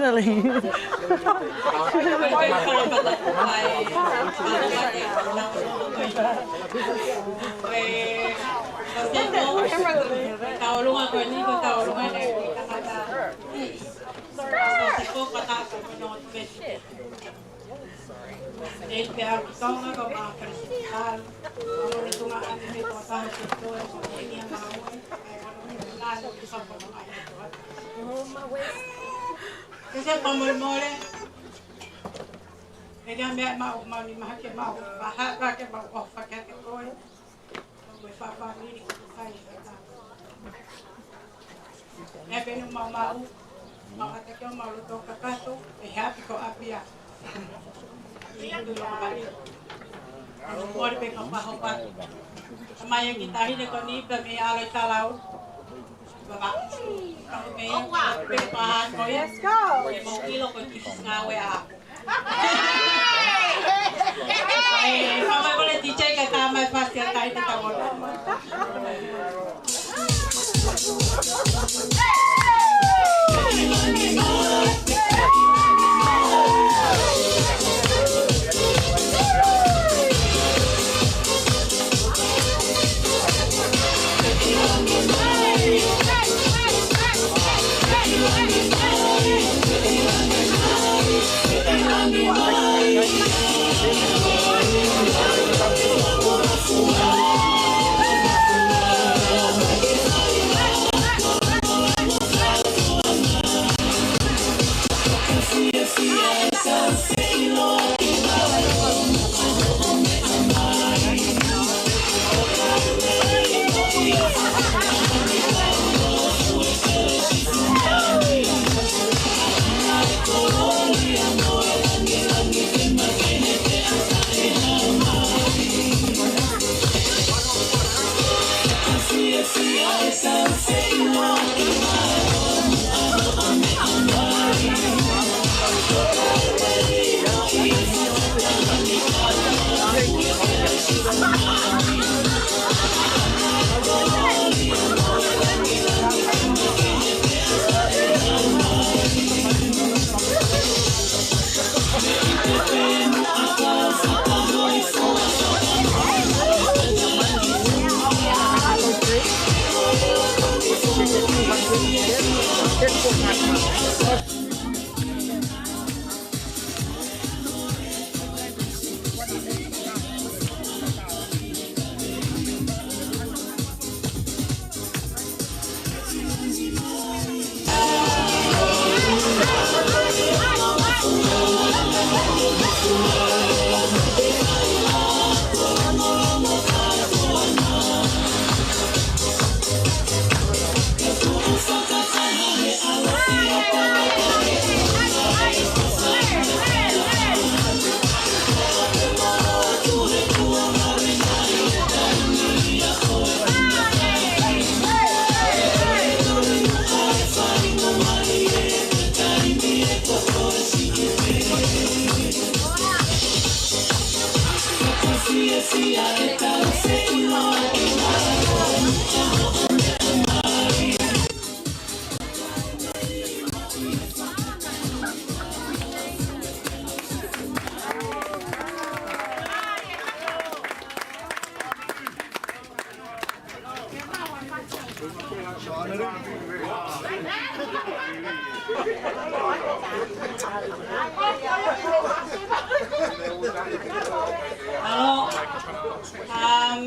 Finally. Kasi pamulmole. Kaya may mau ni mahake mau bahat ra ke mau off ke ko. Mo fa fa ni ko sai. E beno mau ate ke mau to kakato e happy ko apia. Ini dulu kali. Mo pe ko pa hopa. Maya kita hine ko ni pe me ala talau. Let's go.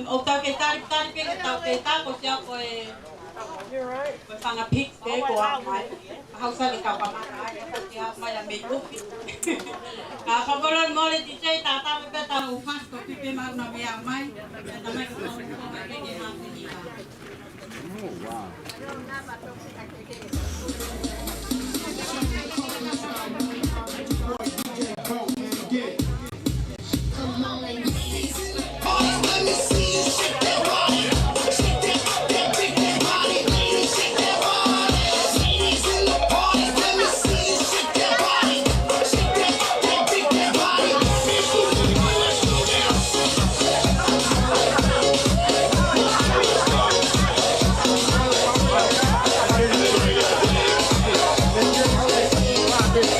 O tau ke tari pe ke tau ke tako sia koe koe whanga pik te koa mai. Hausa ke kau pamaka kia mai a mei upi. Ka whakoron mole DJ tata me pe tau upas ko pipe mau na mea mai. Ta mai ko tau ko mai ke hati ni ka. Oh wow. This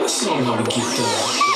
Solo lo quito.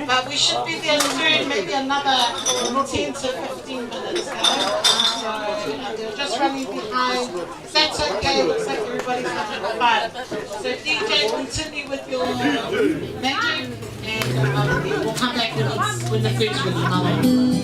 But we should be there soon, maybe another 10 to 15 minutes. So they're just running behind. That's okay, looks like everybody's having fun. So DJ, continue with your magic and we'll come back when the food's ready.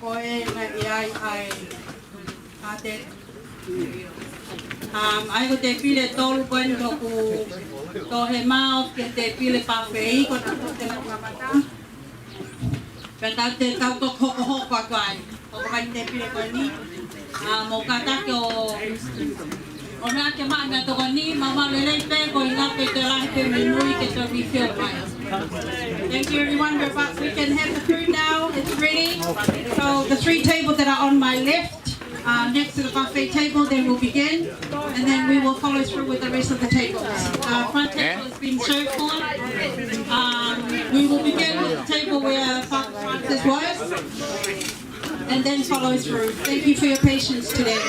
ko e na iai ai ate ai ko te pile tolu ko ni ko to he mau ke te pile pa fei ko na te na mata kata te tau to ho kwa kwai ko mai te pile ko ni mo kata ko ona ke mana to ko ni mama le pe ko ina pe te la te menui ke to refill mai. Thank you everyone. We can have the food now. It's ready. So the 3 tables that are on my left, next to the buffet table, then we'll begin, and then we will follow through with the rest of the tables. Front table has been served for. We will begin with the table where Father Francis was, and then follow through. Thank you for your patience today.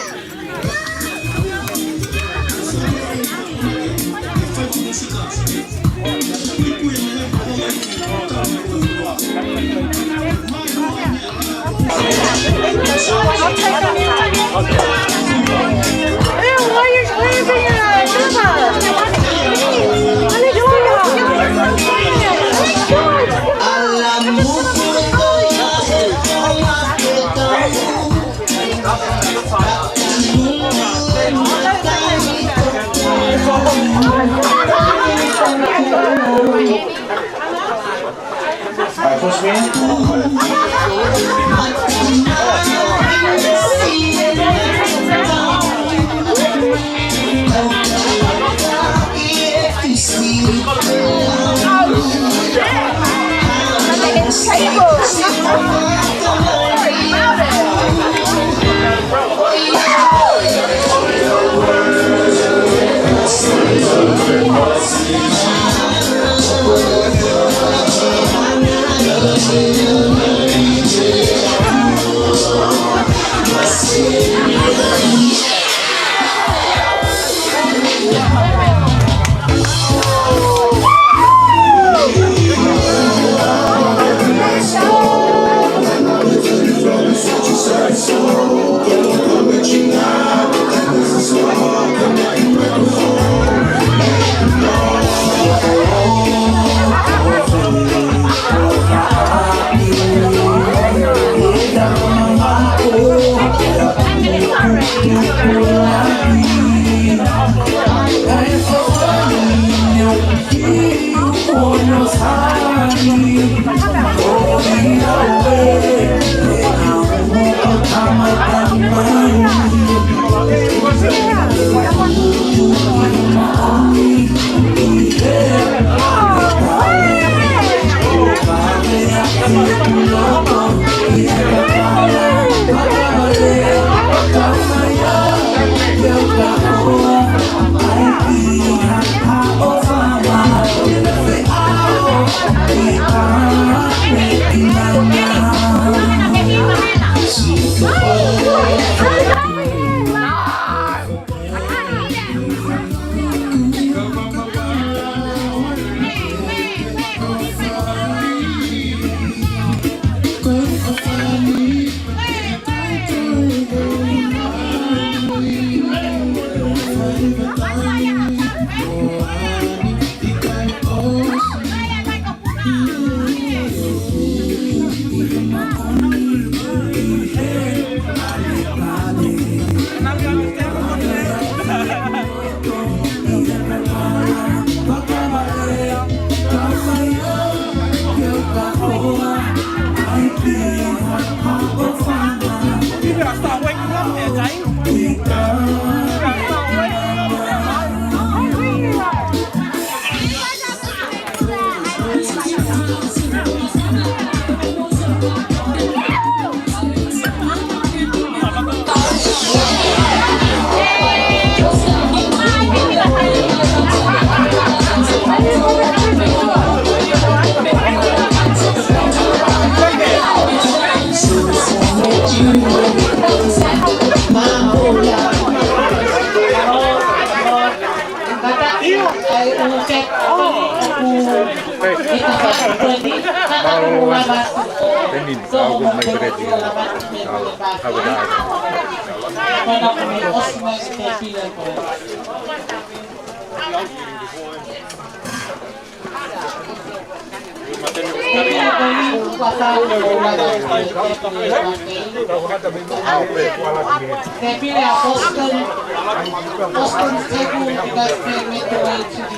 Austin's table will be back there, make the way to the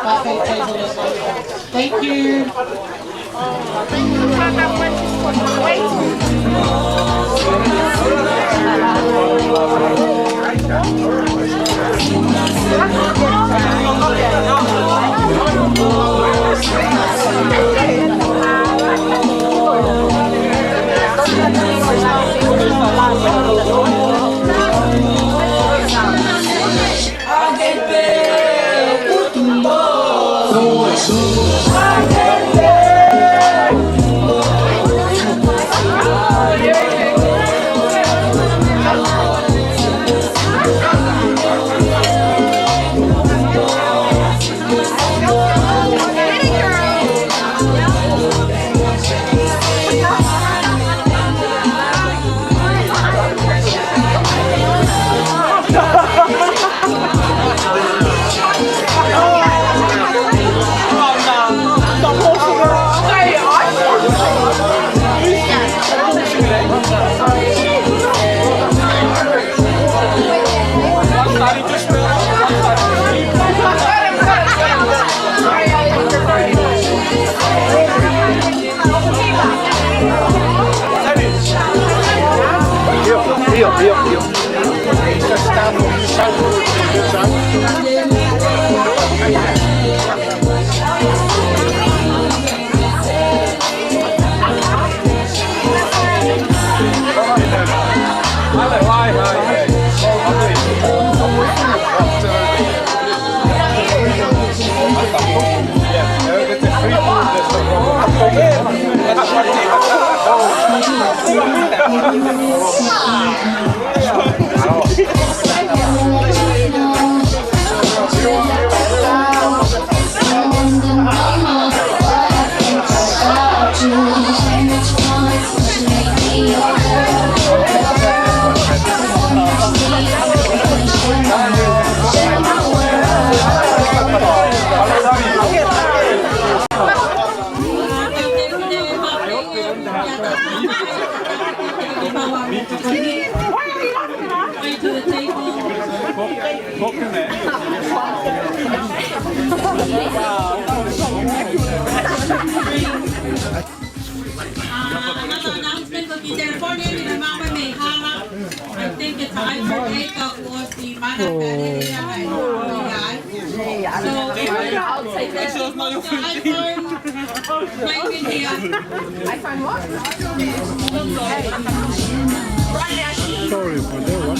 buffet table as well. Thank you. Another announcement will be California in the Mama Mehala. I think it's iPhone 8 that was the Mana Ferry. So, if there's the iPhone, right in here. iPhone what? Sorry for that one.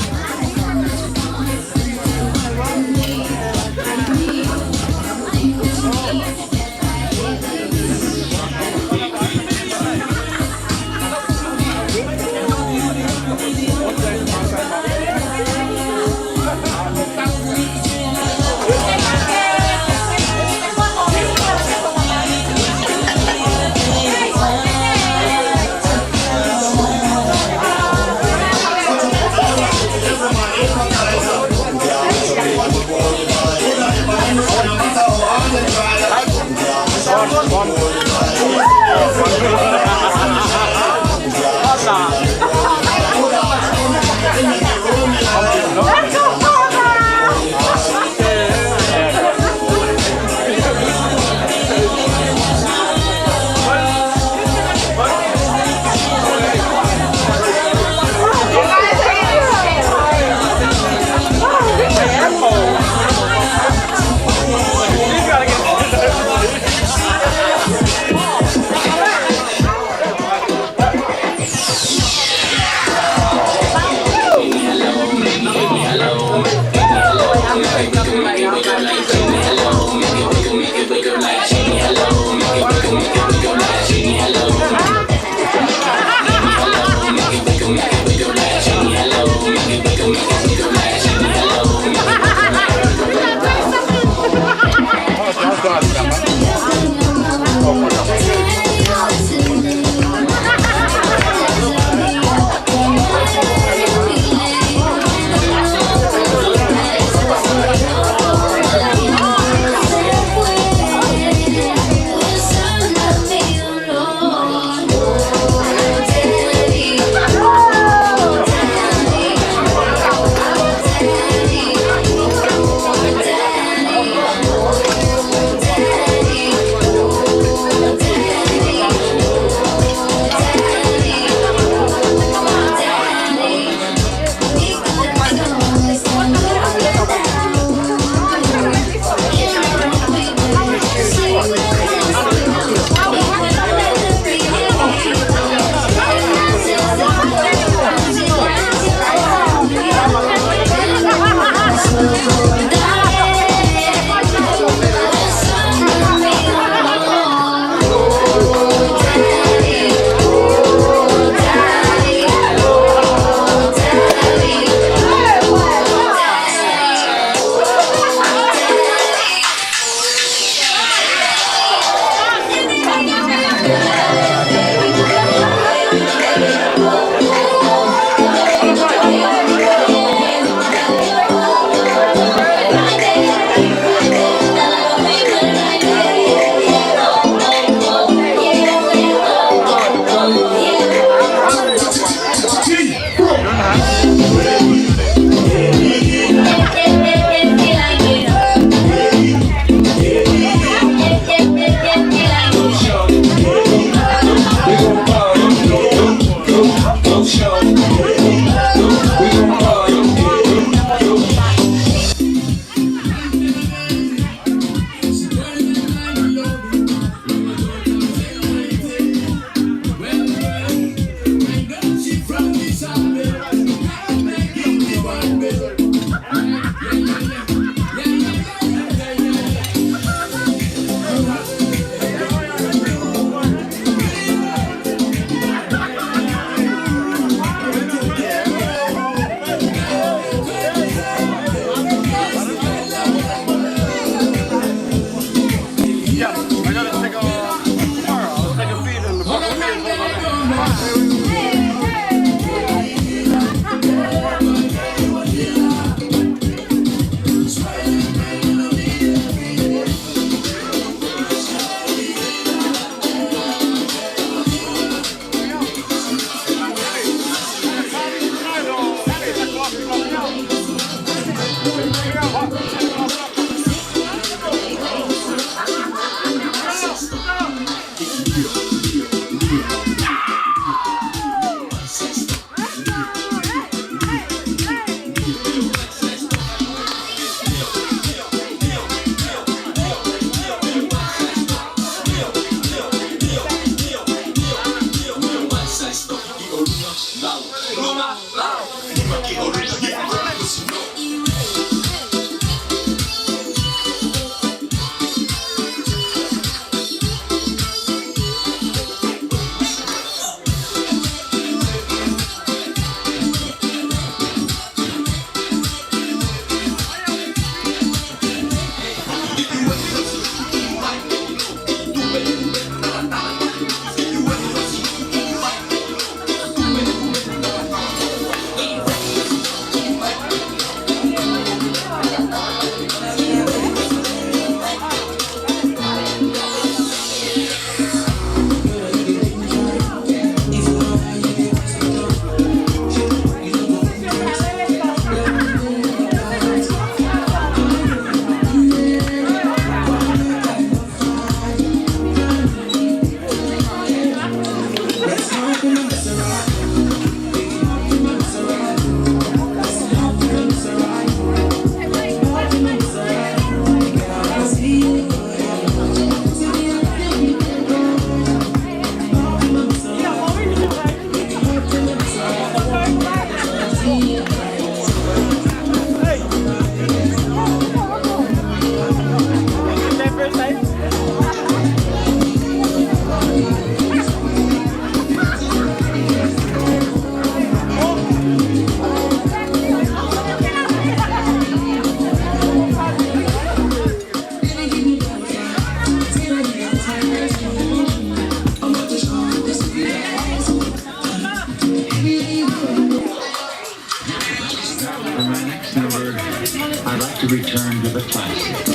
return to the classics.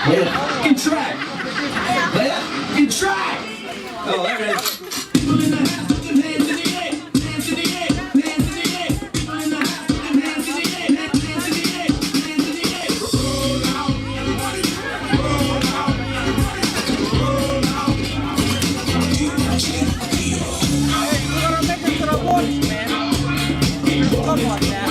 Left and track. Left and track. Oh, there it is. People in the house, put them hands in the air. Hands in the air. Hands in the air. People in the house, put them hands in the air. Hands in the air. Hands in the air. Roll out, everybody. Roll out, everybody. Roll out. Hey, we're gonna make it to the voice, man. Come on, man.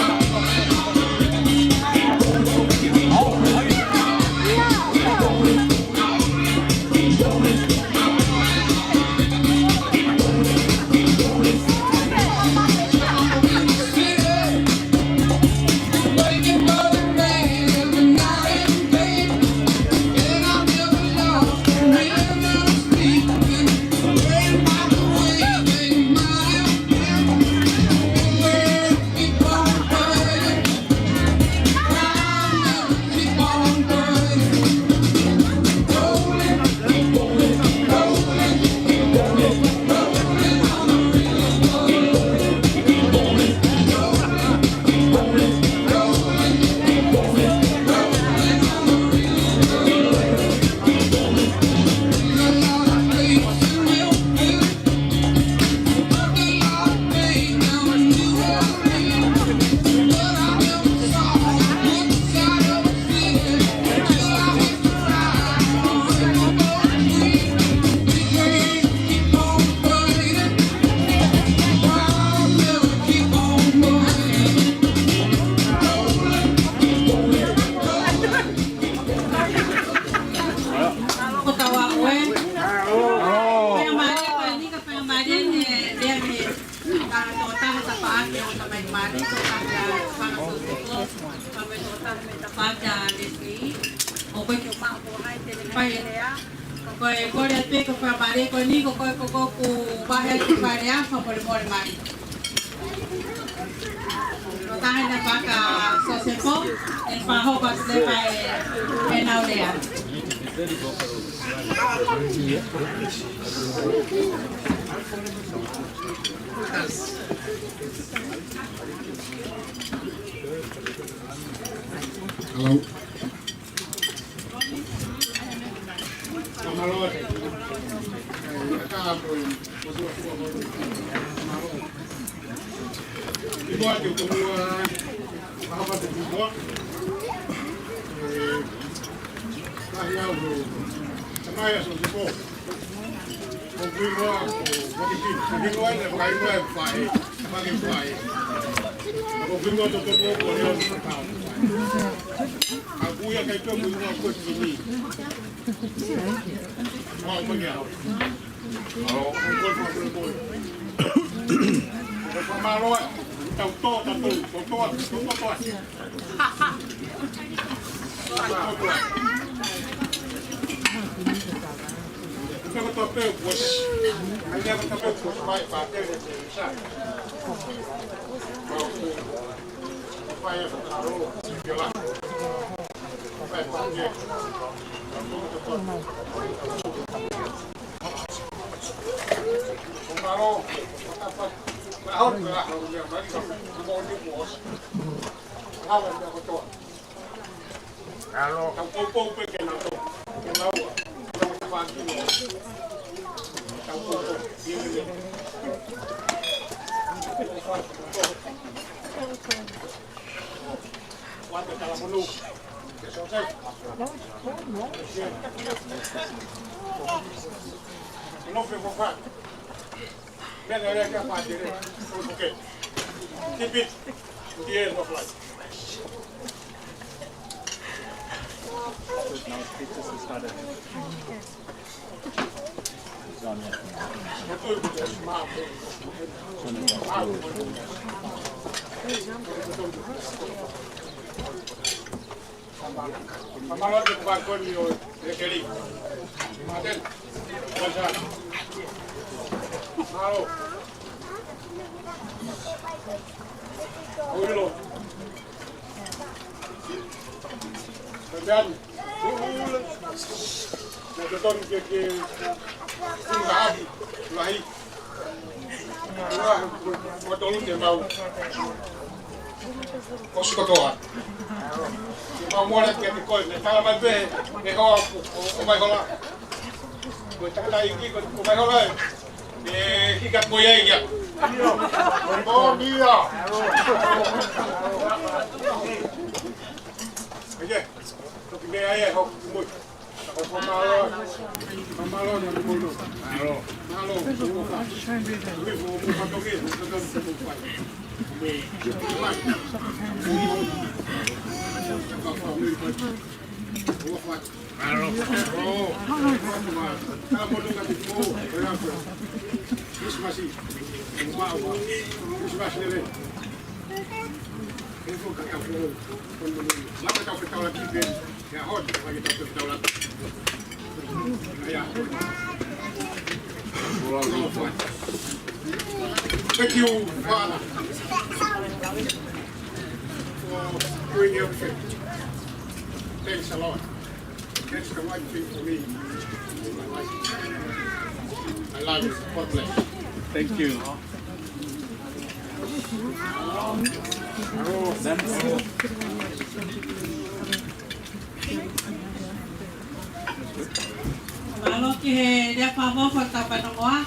Hello. Ako bingo to ko ko yo sa tao. Aku ya kay to ko ko sini. Mau pergi. Oh, ko ko. Ko malo. Tao to to. Saya betul bos. Hanya betul bos baik pakai saya. Supaya taruh jelas. Supaya pakai. Kalau apa? Tahun lah yang bagi mau di bos. Kalau dia betul. Kalau kamu pengen apa? Kenapa? Pagi ni, tahu dia ni. Waktu dalam mulu, selesai. Belum berapa. Biar ada yang apa jadi. Okey. Tipit, dia nak fly. Now pictures is started. Malah di balkon ni rekeri. Maden. Baca. Halo. Halo. Dan nagton ke singab lahi ko tolong dia mau kos ko toa mau molat ke ko ne tala mai be ne ho o mai hola ko tala iki ko mai hola ikat ko ya ya oh dia oye lo que me hay es muy Malo no puedo. Malo. Thank you, Father, for doing everything. Thanks a lot. That's the right thing for me in my life. I love you. God bless. Thank you. Malo ki he dia pa mo fa ta pa no wa.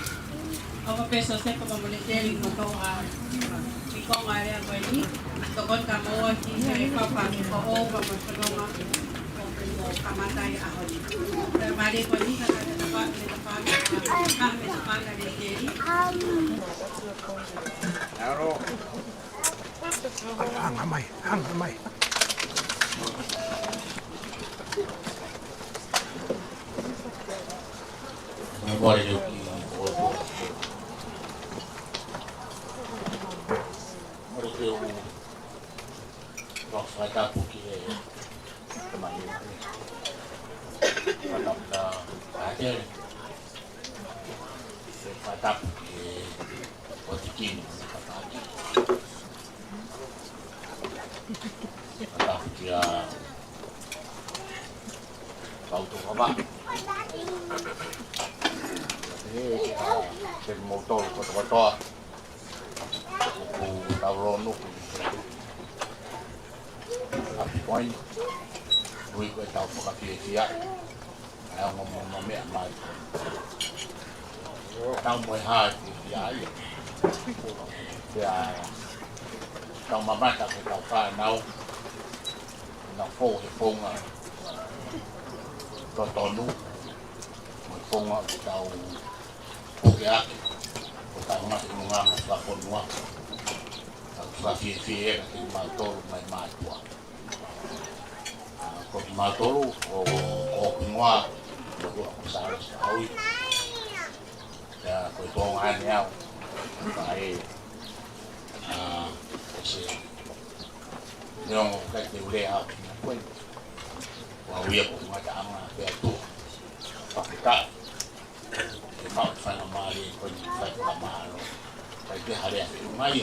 Ako peso se pa mo le teling mo to a. Iko nga ria ko ni. To kon ka mo ki he pa pa ni ko o pa mo so nga. Ko kamatay a ho ni. Pero mali ko ni ka ta pa ni pa ka me pa na le teli. Aro. Hang amai. Agora eu que eu posso falar porque tamanho kalau ada saya porque positif kalau dia auto apa el motor kotor ku tawron ku point we ko taw ko kapie sia ay mo me mai taw mo ha sia ya taw mama ta ko taw fa nau na fo he fonga to tonu mo fonga taw o que há o tamanho de uma plataforma whawhiwhi e ki mātoro mai mātua. Ko ki mātoro o kungoa o kua kusara sa haui. Koe tōnga ane au. Ka e se neongo kai te ure au ki nga koe. Kua uia ko ngata anga pe atu. Whakita. Ke mau whana maari e koe ni whaika maaro. Kai te harea ki ungai.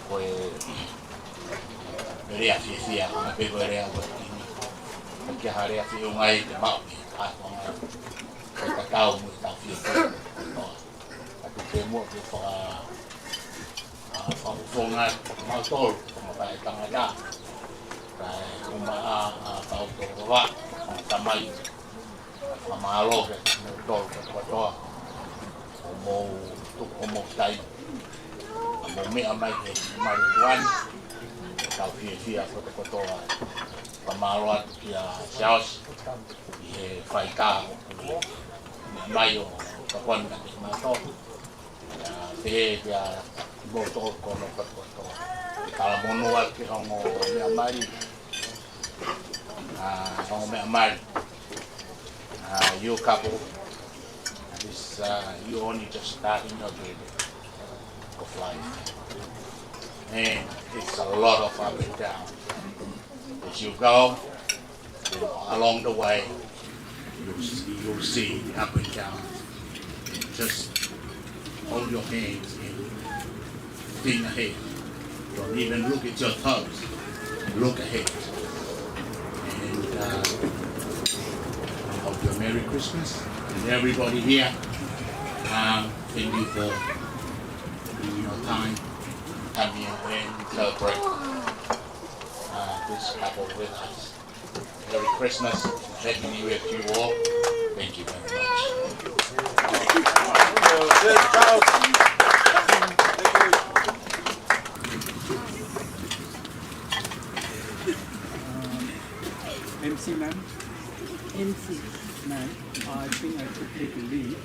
Koe rea whiwhia kona pepo rea wakini. Kai te harea ki ungai te mau ki kātonga. Kai ka tau mui tau whiwhia. Atu te mua ke whakafonga mau tolu. Kama kai tangata. Kai kuma a tau tō wa. Kama tamai. Mamalo ke tol ke toa o tai mo me amai ke mai wan tau fia ko toa mamalo ki a chaos e fai ka mai o ka kwan ke ma to te ya bo to ko no ko toa ka mono wa ke ho me amai ho me amai you couple, this you only just starting your journey of life, and it's a lot of up and down. As you go along the way, you'll see the up and down. Just hold your hands and think ahead. Don't even look at your toes. Look ahead. And hope you a Merry Christmas and everybody here. Thank you for your time coming and celebrate this couple with us. Merry Christmas and Happy New Year to you all. Thank you very much. MC ma'am. MC. Ma'am, I think I should take a leave.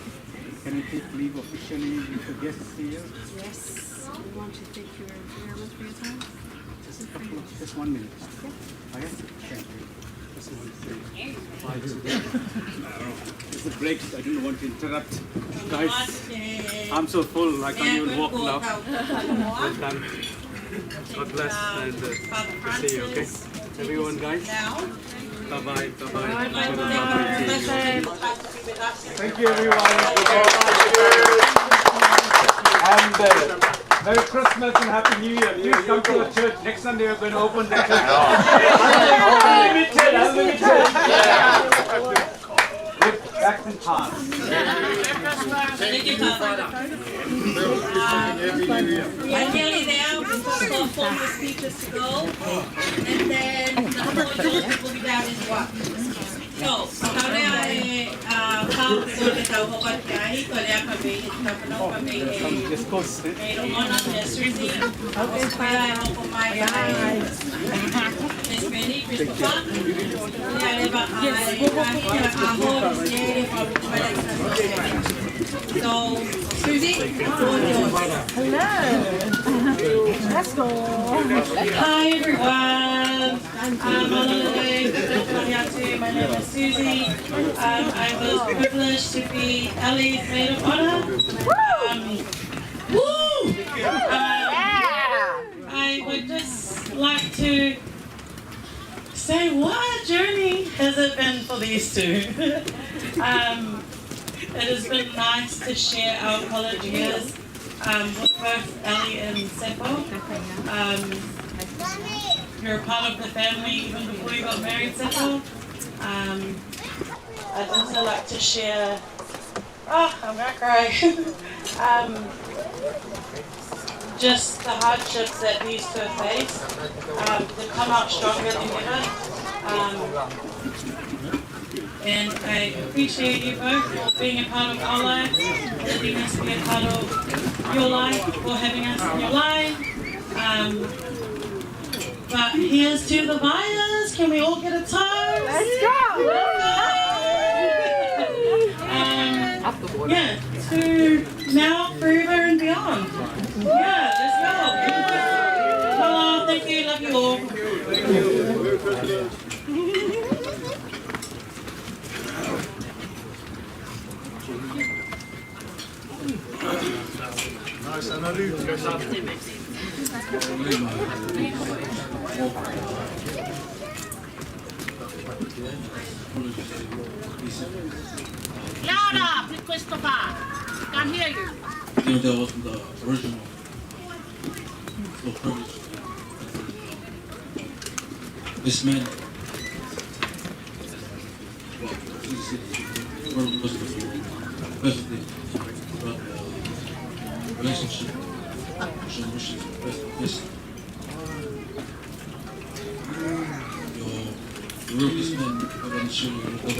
Can I take leave officially with the guests here? Yes. You want to take your with your time? Just 1 minute. Yeah. I have to thank you. Just want to say. It's a break. I didn't want to interrupt. Guys, I'm so full. I can't even walk now. Well done. God bless and see you, okay? Everyone, guys. Bye-bye. Bye-bye. Thank you, everyone. And Merry Christmas and Happy New Year. Please come to the church. Next Sunday we're going to open the church. Unlimited. With backs and palms. Thank you, Father. I'm nearly there. We've got 4 formal speeches to go. And then the whole will be down in what? So, kaya ay pao ko na tao ko kaya ko na kami tapos kami mayroon mo na Susie tapos kaya ako kumain Miss Benny Christopher kaya ba ay ako siya pabalik so Susie hello let's go hi everyone all the way my name is Susie. I was privileged to be Ellie's maid of honor. I would just like to say what a journey has it been for these two. It has been nice to share our college years with both Ellie and Seppo. You're a part of the family even before you got married, Seppo. I'd also like to share, I'm gonna cry, just the hardships that these two face, to come out stronger together. And I appreciate you both for being a part of our lives, letting us be a part of your life, for having us in your life. But here's to the buyers. Can we all get a toast? Let's go! Yeah, to now, forever and beyond. Yeah, let's go. Thank you. Love you all. Louder, pick Christopher. Can't hear you. You know, that wasn't the original. So privileged. This man, where was the best thing about the relationship? The real this man, I want to show you the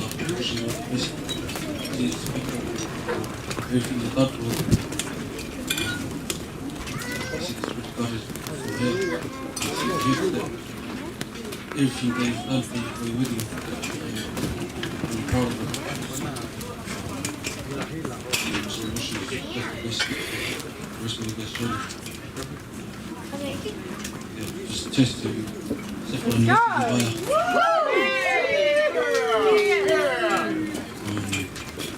everything is not good. See, the Spirit of God is for help. Everything that is done for you, for you with you. I'm proud of it. So wish you the rest of the best journey. Yeah, just test you. Except for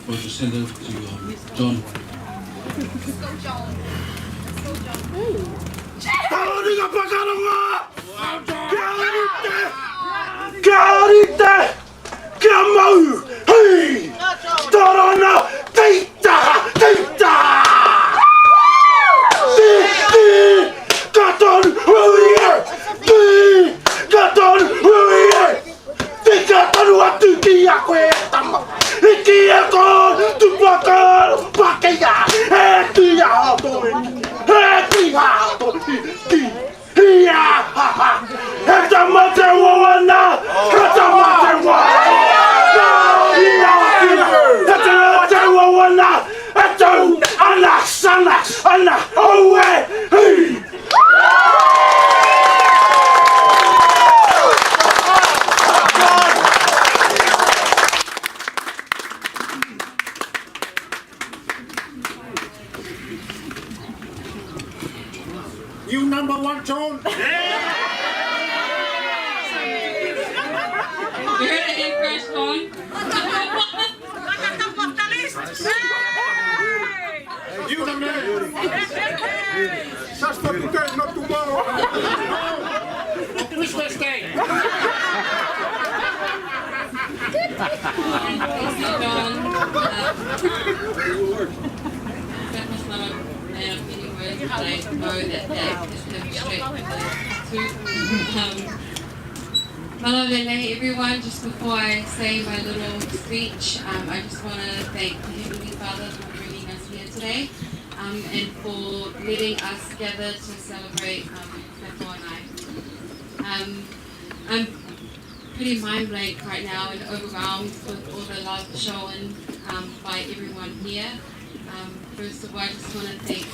I'll just send it over to John. Let's go, John. Carita! Camau! Hey! Torona! Tita! Tita! Gaton! Warrior! Gaton! Warrior! Gaton! Watu kia kwe tama! Kia ko! Tupakal! Pakeya! Kia to! Kia to! Kia! Hata matewana! Hata matewana! Hata matewana! Hata ana sana! Ana! Owe! Hey! You number one, John. You heard it in first, John. You the man. Just for today, not tomorrow. Christmas Day. That was not a few words, but I know that is straight to Malavele, everyone, just before I say my little speech, I just want to thank the Heavenly Father for bringing us here today and for letting us gather to celebrate Peppo and I. I'm pretty mind blank right now and overwhelmed with all the love shown by everyone here. First of all, I just want to thank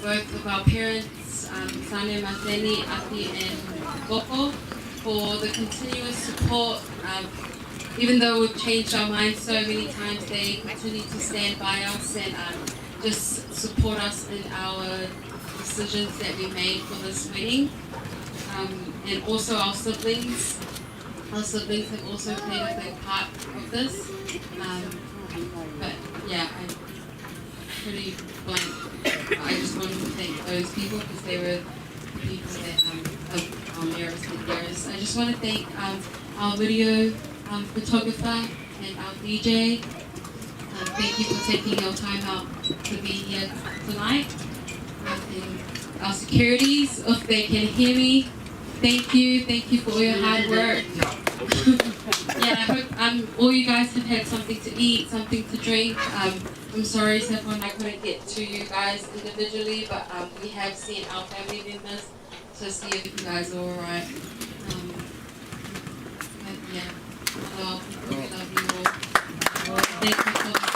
both of our parents, Sane Mateni, Aki and Boko, for the continuous support. Even though we've changed our minds so many times, they continue to stand by us and just support us in our decisions that we made for this wedding. And also our siblings. Our siblings have also played a big part of this. But yeah, I'm pretty blank. I just wanted to thank those people because they were the people that our nearest and dearest. I just want to thank our video photographer and our DJ. Thank you for taking your time out to be here tonight. And our securities, if they can hear me, thank you for all your hard work. Yeah, I hope all you guys have had something to eat, something to drink. I'm sorry, Stefan, I couldn't get to you guys individually, but we have seen our family members to see if you guys are alright. Yeah, well, we love you all. Thank you so much.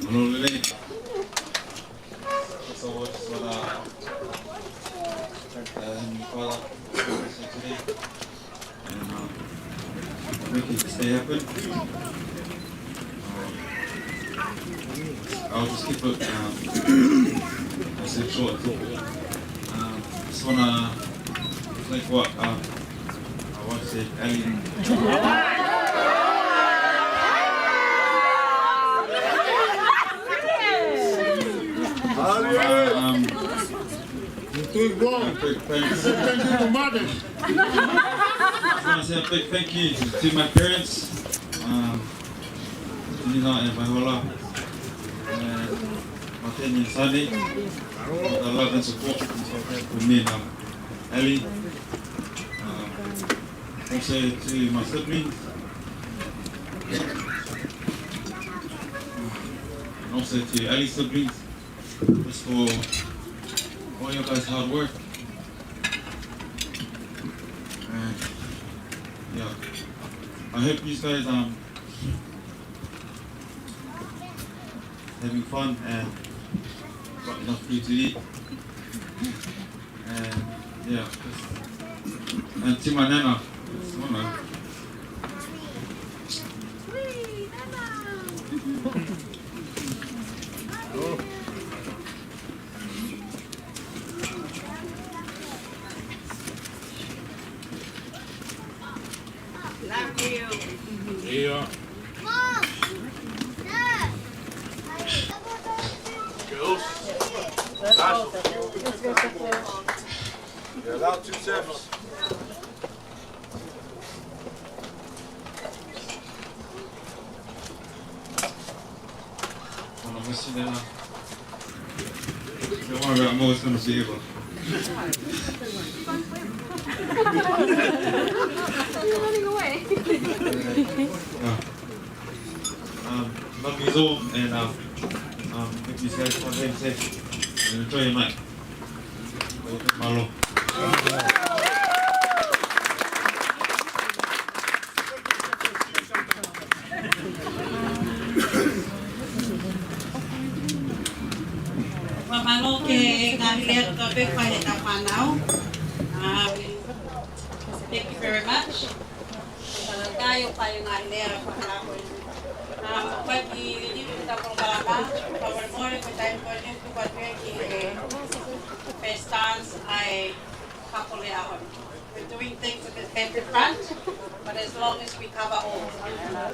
Hello, Lily. So I just want to thank Heavenly Father for today and make it stay happen. I'll just keep it nice and short. Just wanna like what I want to say, Ali. Big thanks. I want to say a big thank you to my parents, Nina and Mahola, and Martin and Sunny, the love and support from me and Ali. Also to my siblings, and also to Ali's siblings, just for all your guys' hard work. And yeah, I hope you guys having fun and got enough food to eat. And yeah, and to my nana, Love you. Yeah. Mom. Dad. Girls. You're allowed 2 steps. Don't worry, I'm always going to see you. You're running away. Love you all, and hope you guys stay safe and enjoy your night. Malo. Mamalo ke ngahiliat kape pai ta panau. Thank you very much. Tayo pai ngahiliat panau. Pagi ini kita berbalama, pamormore ko tayo ko ni tu patwe ki festas ay kapole ahon. We're doing things with the pantry front, but as long as we cover all.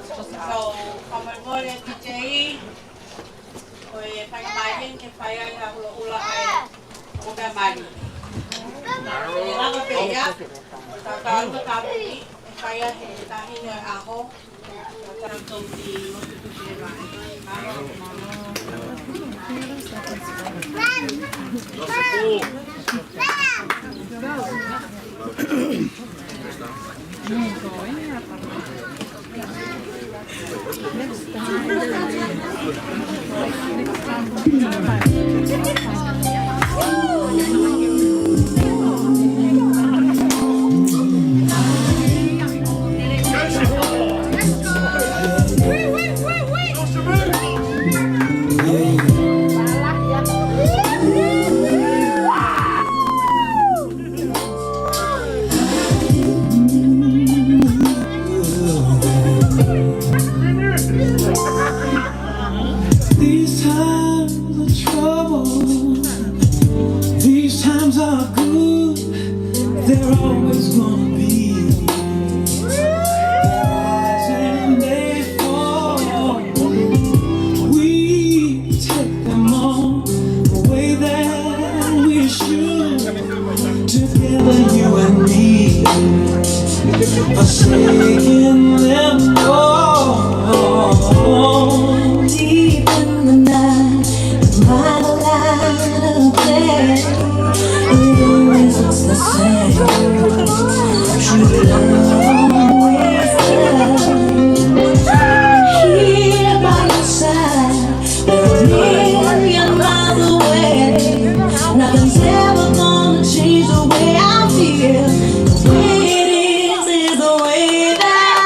So pamormore DJ Oye, pagkain ke paya ya hula ay udah mari. Jadi lagu paya, kalau kami paya tahin ako, terang di These times of trouble, these times are good, they're always gonna be. They rise and they fall. We take them on the way that we should. Together, you and me, forsaking them all. Deep in the night, by the light of day, it always looks the same. True love always does. Here by your side, we're a million miles away. Nothing's ever gonna change the way I feel. The way it is the way that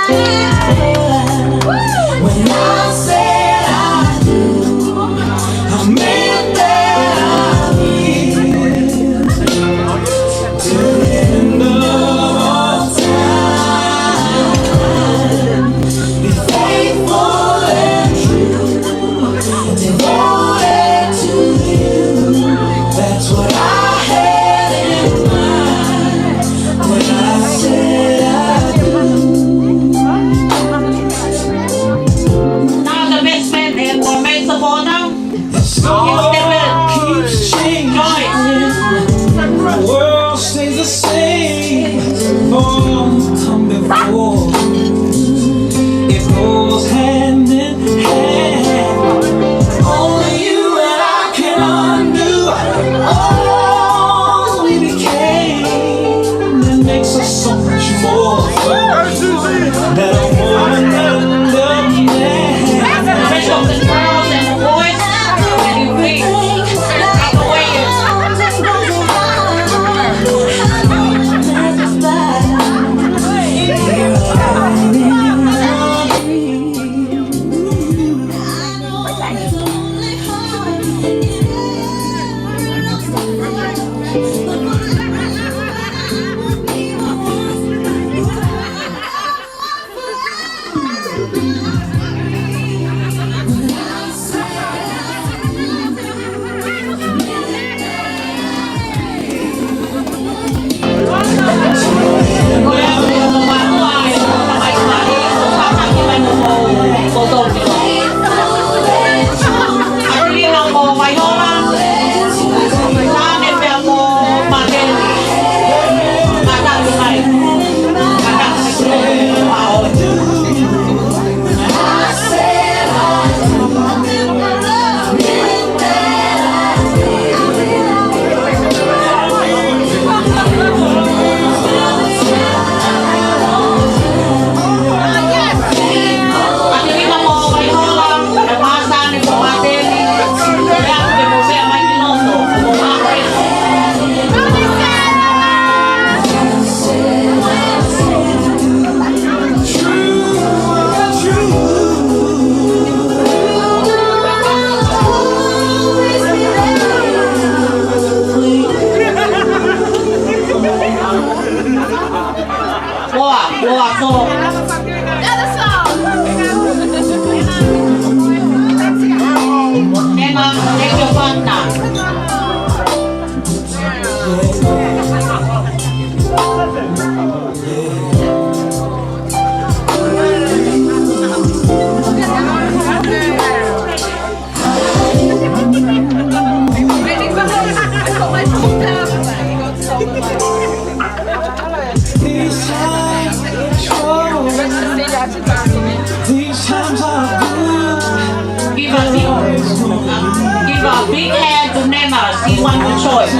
see one good choice.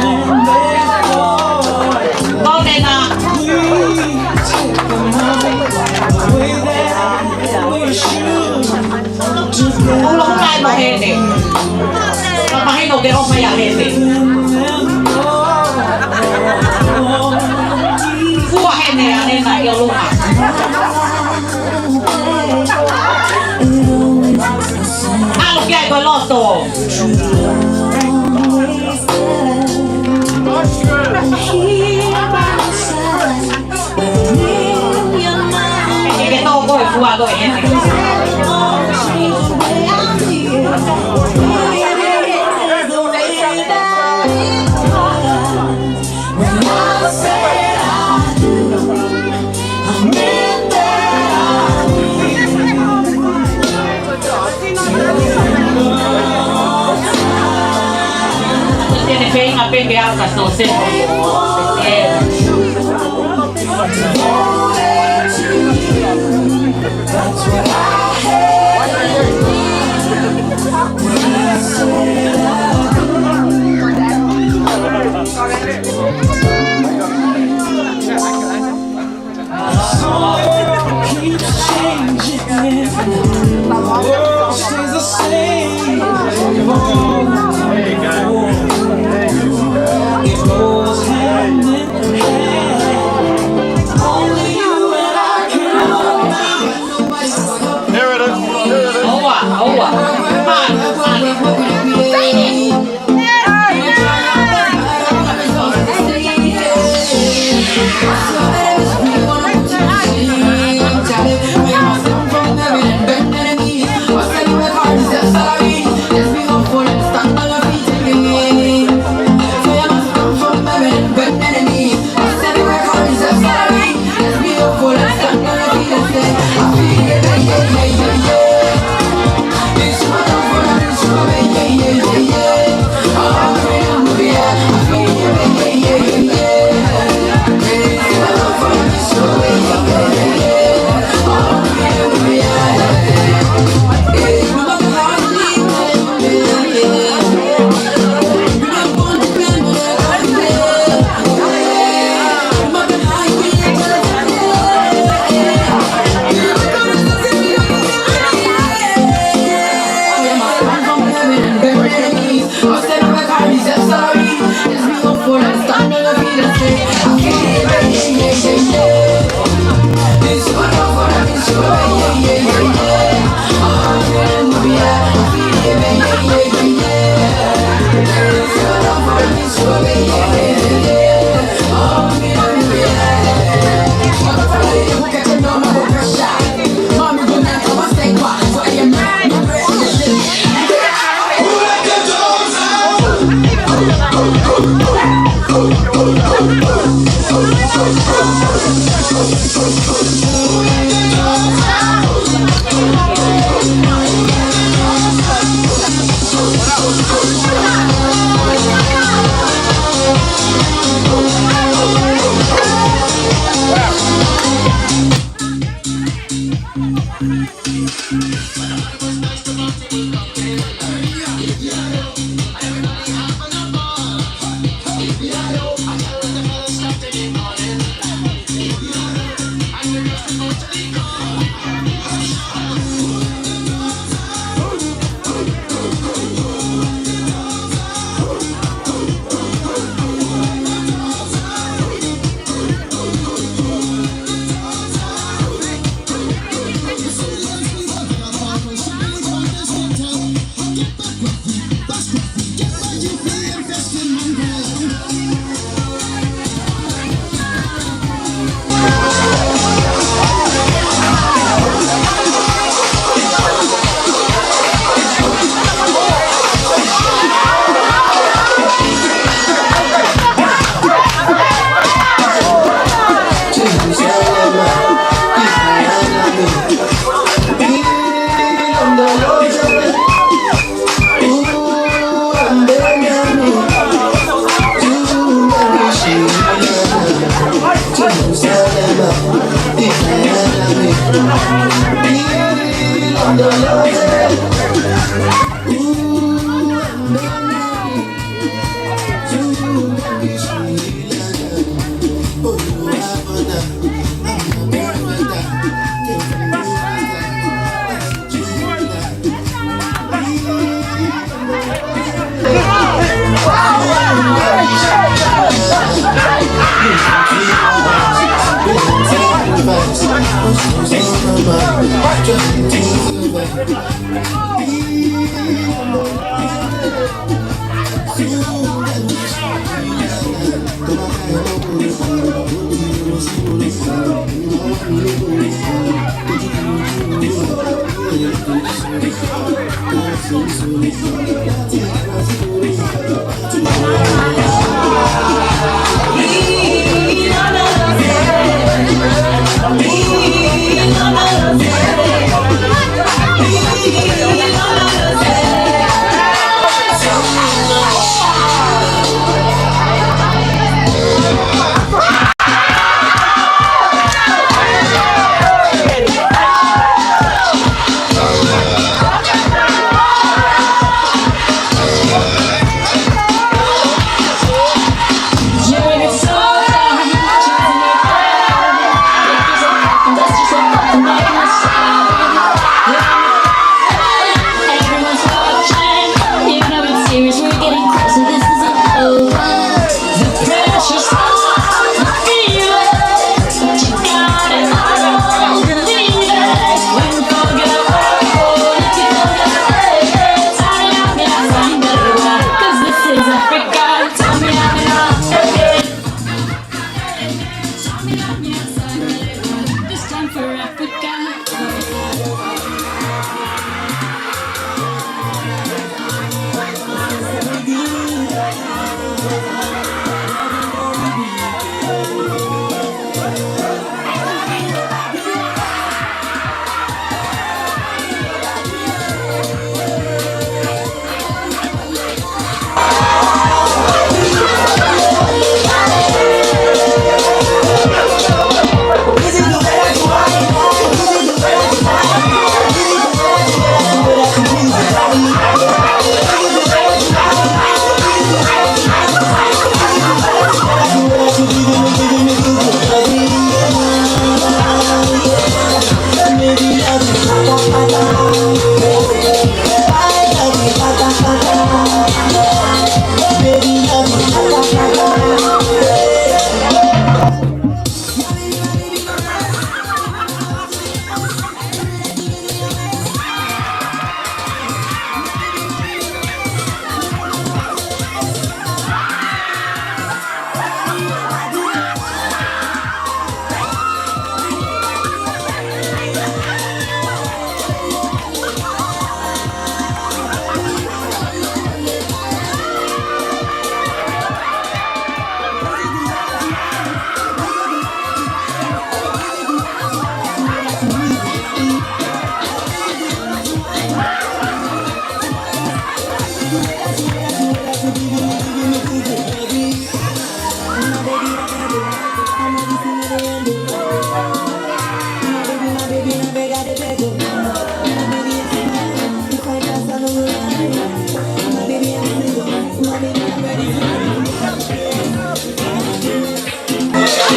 Go then Ulo ko tayo mahende. Mahinog din ako mayahende. Kuha hende yan na yung lupa. Alo kaya ko loto. Ito ko kuha ko Tiene una pega alta, no sé. Stop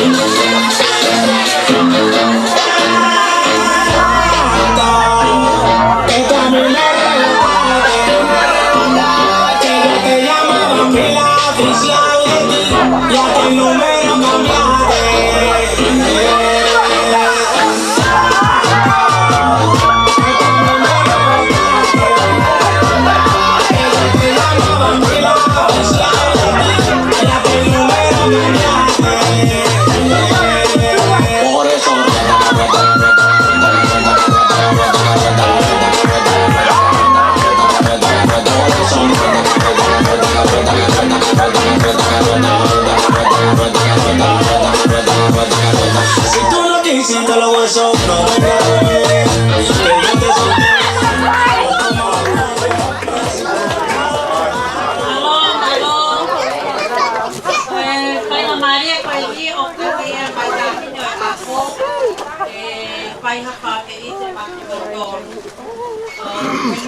When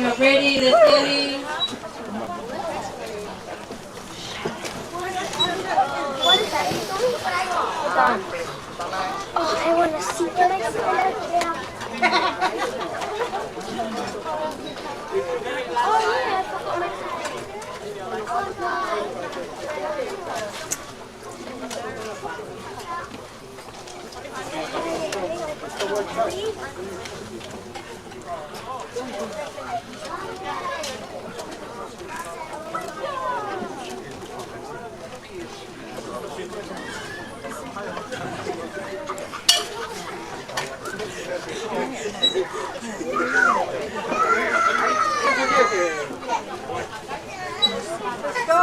you're ready, the city. Oh, I want to see. Can I see that? Oh, yeah. I forgot my Let's go.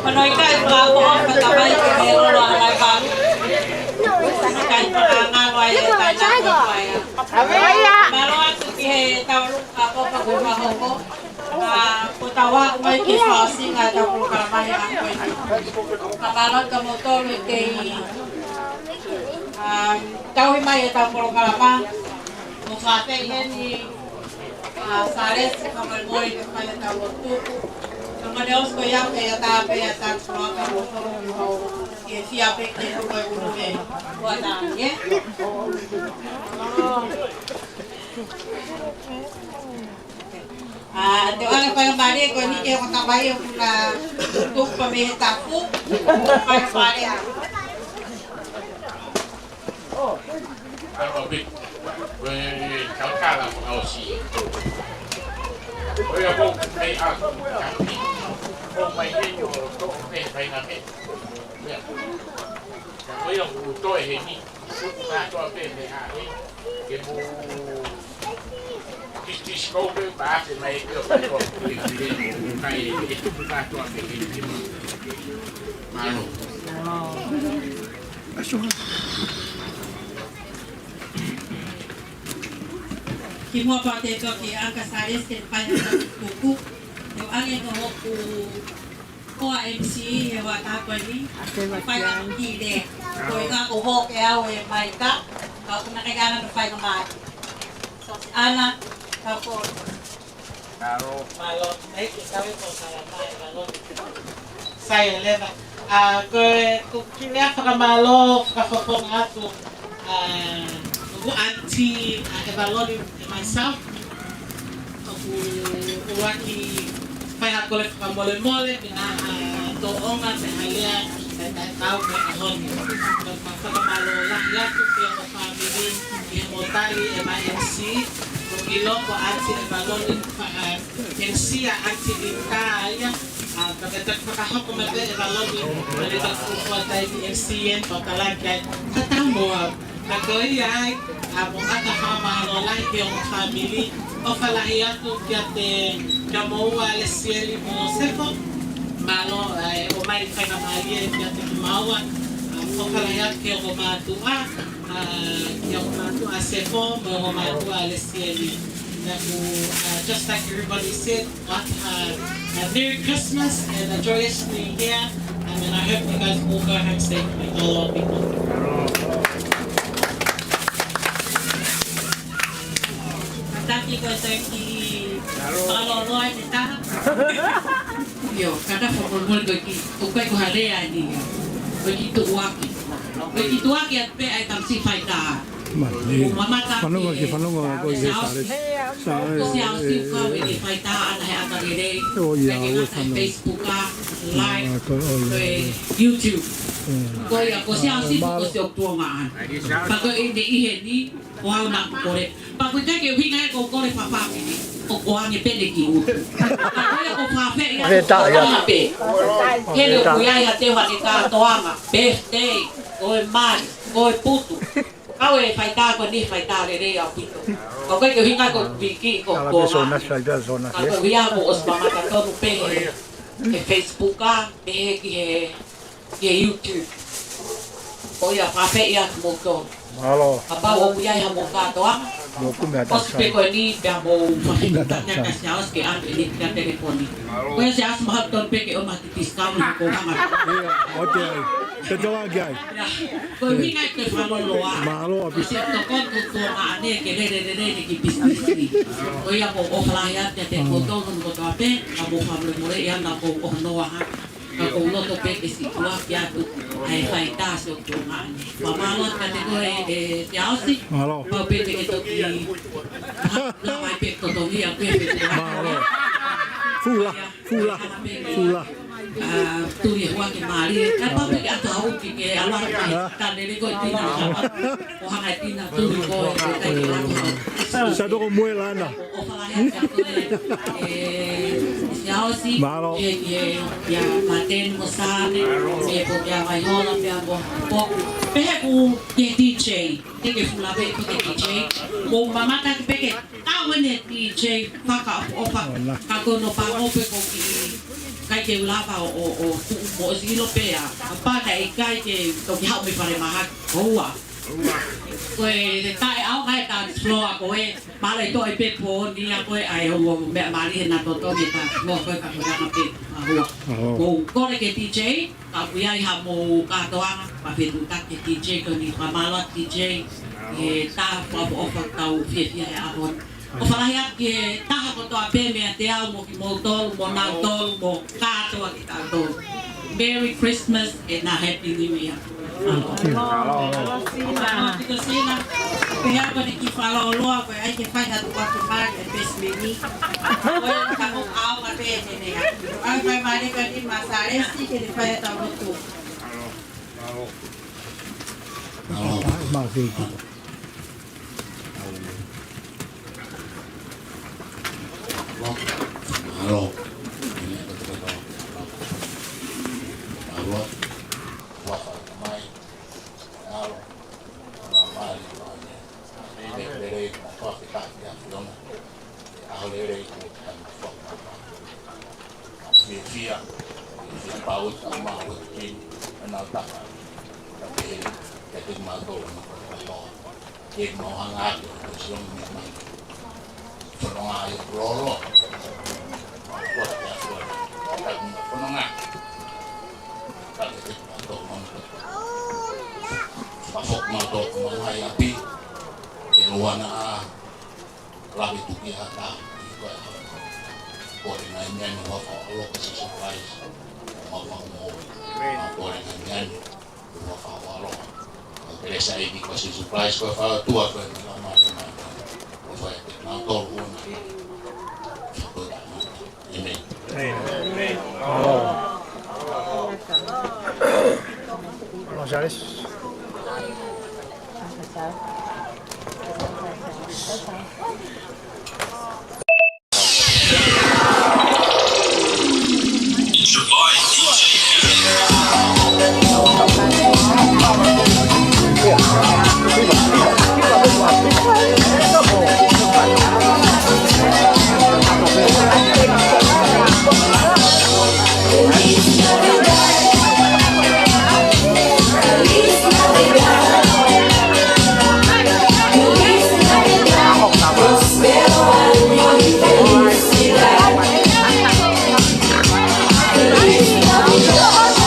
Manoy kay bravo ang pagkabay ko pero wala ba. Kay pangangaway tayo ko kaya. Pero at sige tawag ako pagkuha ko. Putawa may kisasi nga daw ko karamay ang ko. Kabalot ka mo to kay tawhi may ta ko karama. Mukate ni Sares kamar mo ito pala tawag ko. Kamadeos ko yan, kaya tape at ang mga kabuto yung siyape kayo ko yung ulo eh. Wala, yeah? Ito ano pa yung bali ko, hindi kayo kakabay yung tutok pamihita po. Para bali ha. Ano, Big? Cháu ca là một đầu xì. Bây giờ bông đây à, bông mày đi nhiều chỗ này phải làm hết. Bây giờ tôi hình như cũng ra cho tiền để hạ đi. Cái bù disco cái bá thì mày được phải còn này cũng ra cho tiền cái mà Kimua pate ko ki ang kasaris ken pa tuku. Yung angin ko ko MC wa ta ko ni. Pa ang hide. Ko nga ko ho ke awe mai ka. Ka ko nakigana no pa ma. So ana ka po. Karo. Malo, ay sabi ko sa malo. Saya leva. Ko kinya pa malo ka po ato. Auntie Evaloni and myself, waki pai hakole ka mole na doonga sa halia na tao ka ahon. Pagpapamalo lang yato yung family yung motali MIMC kilo ko Auntie Evaloni MC Auntie Italia pagdating pakahap ko magda Evaloni nalitan ko tayo di MC yan patalagay katamo Nagoi ay abong ata kamalo lang yung family o kalahiyatu kate kamowa lesieli mo seko malo ay umay kay na mali kate kumawa o kalahiyat kay kumatua yung kumatua seko mo kumatua lesieli naku just like everybody said what a Merry Christmas and a joyous New Year and then I hope you guys all go home safe with all of people. Tati ko sa ki paloloy ni ta. Yo, kada formol ko ki ukay ko harea ni. Ko ki tuwaki. Ko ki tuwaki at pe ay tam si faita. Mamata. Fanungo ko Sares. Siya si ko ni faita ana ay atagire. Facebook ka, live, YouTube. Ko ya ko siya si ko si oktuangan. Pag ini iheni wow na ko re. Pag kita ke winga ko ko re papa ni. O ani pele ki u. Ako ko pafe ya. Pe. Hele ko ya te wa ni ka toanga. Birthday, ko man, ko putu. Kau faita ko ni faita re ya pito. Ko ke winga ko biki ko ko. Ako ya ko os mama ka to pe. Facebook ka, pe ki YouTube. O ya pafe ya mo ko. Malo. Apa wo ya mo ka to Hospital ni dabo fakitanya kasiaos ke ang ini ka telefoni. Kaya siya mahal ton pe ke o matitiskaw ni ko hanga. Okay. Kejawa gay. Ko hinga ke faloloa. Malo abi. Siya to kon ko ane ke de ki business ni. Ko ya ko oflaya te ko to ko to ape abo family more ya na ko noa ha. Ko no to pe ke si tua ya tu ai fai ta so to ane. Mamalo ka te ko siaosi. Malo. Pa pe ke to ki la mai pe to to ni a pe pe. Malo. Fula. Tu ye wa ke mari ka pa pe ka tau ke ala ka le ko tina o ha tina tu ko ka ke Sa do ko muelana. o fala ya si ya maten mo sa ne po ya mai hola pe abo po pe ku ke DJ ke fula pe ku ke DJ mo mama ka pe ke ka wene DJ pa ka o pa ka ko no pa o pe ko ki kai ke ulapa o mo silo pe a pa kai kai ke to ki ha me pare maha oa Koe tai au kai ta floa koe male to e pe po ni a koe ai o me mari na to me ta mo koe ka ka pe ho ko ke DJ ka kuia i ha mo ka to anga pa pe tu ka ke DJ ko ni pa mala DJ e ta pa o fa ta u fie fie a hon o fala ya ke ta ha ko to a pe me te au mo ki mo to mo na to mo ka to a ki ta to Merry Christmas and a Happy New Year. Kita sina pihak pada kifala loa ko ay ke fai hatu pa kumar e pes mini. Well ka mo aw ka pe ne ya. Ay pa mali ka ni masare si ke fai hatu butu. Halo. Surprise ko fa tua ko na ma ko fa na to una amen amen González. Yeah.